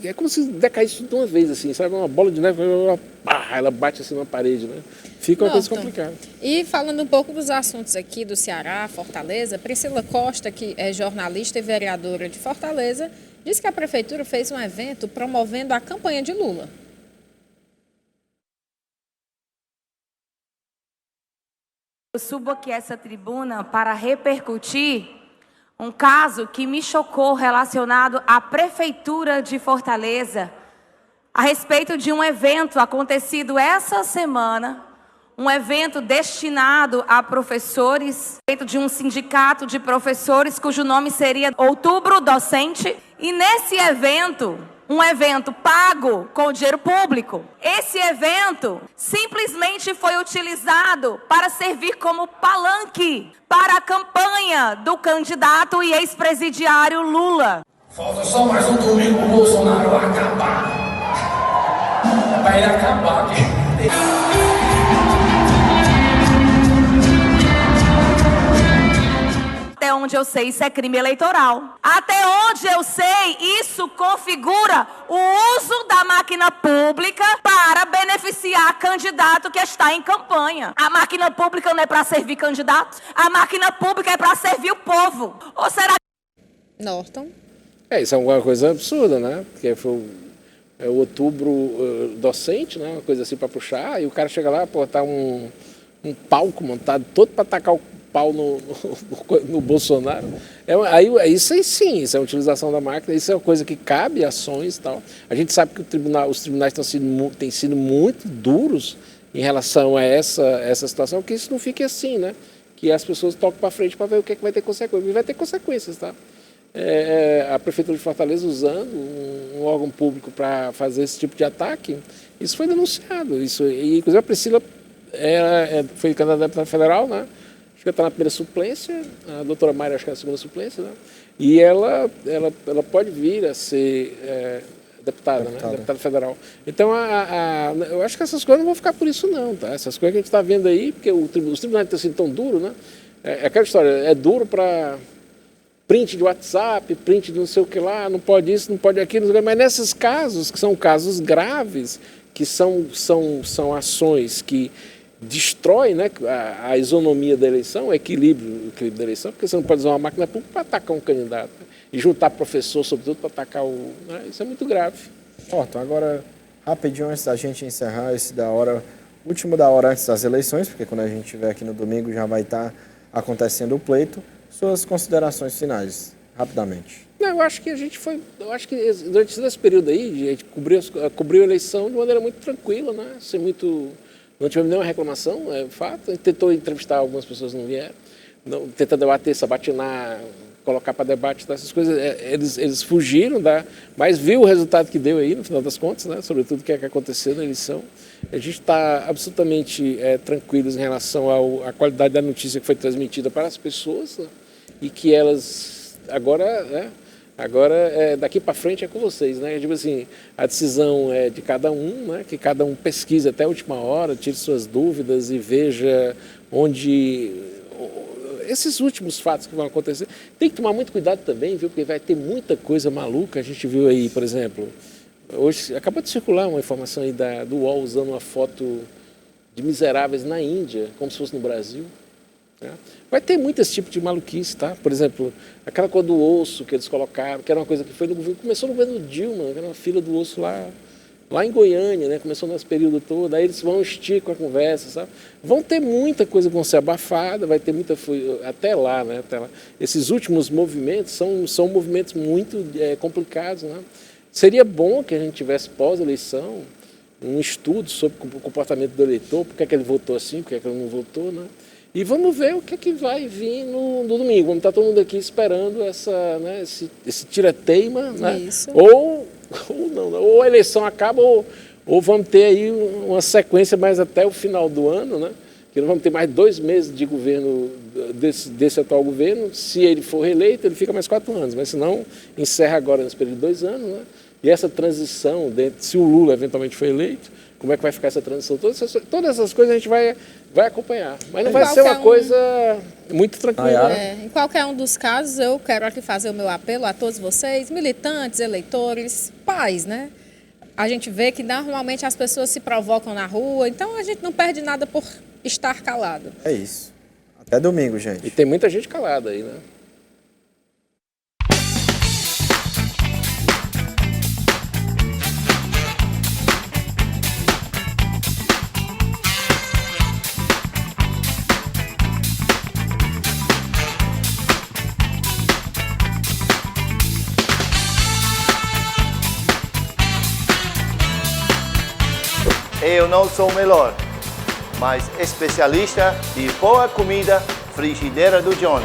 É como se decaísse tudo de uma vez, assim, sabe? Uma bola de neve, ela bate assim na parede, né? Fica uma coisa complicada. E falando um pouco dos assuntos aqui do Ceará, Fortaleza, Priscila Costa, que é jornalista e vereadora de Fortaleza, disse que a prefeitura fez um evento promovendo a campanha de Lula. Eu subo aqui essa tribuna para repercutir um caso que me chocou relacionado à Prefeitura de Fortaleza, a respeito de um evento acontecido essa semana, um evento destinado a professores, feito de um sindicato de professores cujo nome seria Outubro Docente. E nesse evento, um evento pago com dinheiro público, esse evento simplesmente foi utilizado para servir como palanque para a campanha do candidato e ex-presidiário Lula. Falta só mais um domingo pro Bolsonaro acabar. Vai acabar aqui. Até onde eu sei, isso é crime eleitoral. Até onde eu sei, isso configura o uso da máquina pública para beneficiar candidato que está em campanha. A máquina pública não é para servir candidato. A máquina pública é para servir o povo. Ou será que... Norton. Isso é uma coisa absurda, né? Porque foi o outubro docente, né? Uma coisa assim para puxar, e o cara chega lá, pô, tá um palco montado todo para tacar o pau no Bolsonaro. Isso aí sim, isso é a utilização da máquina, isso é uma coisa que cabe ações e tal. A gente sabe que os tribunais têm sido muito duros em relação a essa situação, que isso não fique assim, né? Que as pessoas toquem para frente para ver o que, é que vai ter consequências. E vai ter consequências, tá? A Prefeitura de Fortaleza usando um órgão público para fazer esse tipo de ataque, isso foi denunciado. E, inclusive, a Priscila foi candidata a deputada federal, né? Acho que está na primeira suplência, a doutora Mayra acho que é na segunda suplência, né? E ela pode vir a ser deputada, né? Deputada federal. Então, eu acho que essas coisas não vão ficar por isso não, tá? Essas coisas que a gente está vendo aí, porque os tribunais estão sendo tão duros, né? É aquela história, é duro para print de WhatsApp, print de não sei o que lá, não pode isso, não pode aquilo, mas nesses casos, que são casos graves, que são ações que destrói, né, a isonomia da eleição, o equilíbrio da eleição, porque você não pode usar uma máquina pública para atacar um candidato, né, e juntar professor, sobretudo, para atacar né, isso é muito grave. Então agora, rapidinho, antes da gente encerrar esse último da hora antes das eleições, porque quando a gente estiver aqui no domingo já vai estar acontecendo o pleito, suas considerações finais, rapidamente. Não, eu acho que durante esse período aí, a gente cobriu a eleição de maneira muito tranquila, né, sem muito... Não tivemos nenhuma reclamação, é fato. A gente tentou entrevistar algumas pessoas, não vieram. Tenta debater, sabatinar, colocar para debate, essas coisas. Eles fugiram, mas viu o resultado que deu aí, no final das contas, né? Sobretudo o que aconteceu na eleição. A gente está absolutamente tranquilos em relação à qualidade da notícia que foi transmitida para as pessoas, né? E que elas agora... Agora, daqui para frente é com vocês, né? Tipo assim, a decisão é de cada um, né? Que cada um pesquise até a última hora, tire suas dúvidas e veja onde... Esses últimos fatos que vão acontecer. Tem que tomar muito cuidado também, viu? Porque vai ter muita coisa maluca. A gente viu aí, por exemplo, hoje acabou de circular uma informação aí do UOL usando uma foto de miseráveis na Índia, como se fosse no Brasil. Vai ter muito esse tipo de maluquice, tá? Por exemplo, aquela coisa do osso que eles colocaram, que era uma coisa que foi no governo, começou no governo Dilma, que era uma fila do osso lá em Goiânia, né? Começou nesse período todo, aí eles vão esticar a conversa, sabe? Vão ter muita coisa que vão ser abafada, vai ter muita... Até lá, né? Até lá. Esses últimos movimentos são movimentos muito complicados, né? Seria bom que a gente tivesse pós-eleição um estudo sobre o comportamento do eleitor, por que é que ele votou assim, por que é que ele não votou, né? E vamos ver o que é que vai vir no domingo. Vamos estar todo mundo aqui esperando esse tira-teima, né? Ou a eleição acaba, ou vamos ter aí uma sequência mais até o final do ano, né? Que nós vamos ter mais 2 meses de governo desse atual governo. Se ele for reeleito, ele fica mais 4 anos, mas se não, encerra agora nesse período de 2 anos, né? E essa transição, se o Lula eventualmente for eleito, como é que vai ficar essa transição? Todas essas coisas a gente vai acompanhar. Mas não vai ser uma coisa muito tranquila. Em qualquer um dos casos, eu quero aqui fazer o meu apelo a todos vocês, militantes, eleitores, pais, né? A gente vê que normalmente as pessoas se provocam na rua, então a gente não perde nada por estar calado. É isso. Até domingo, gente. E tem muita gente calada aí, né? Eu não sou o melhor, mas especialista de boa comida, Frigideira do Johnny.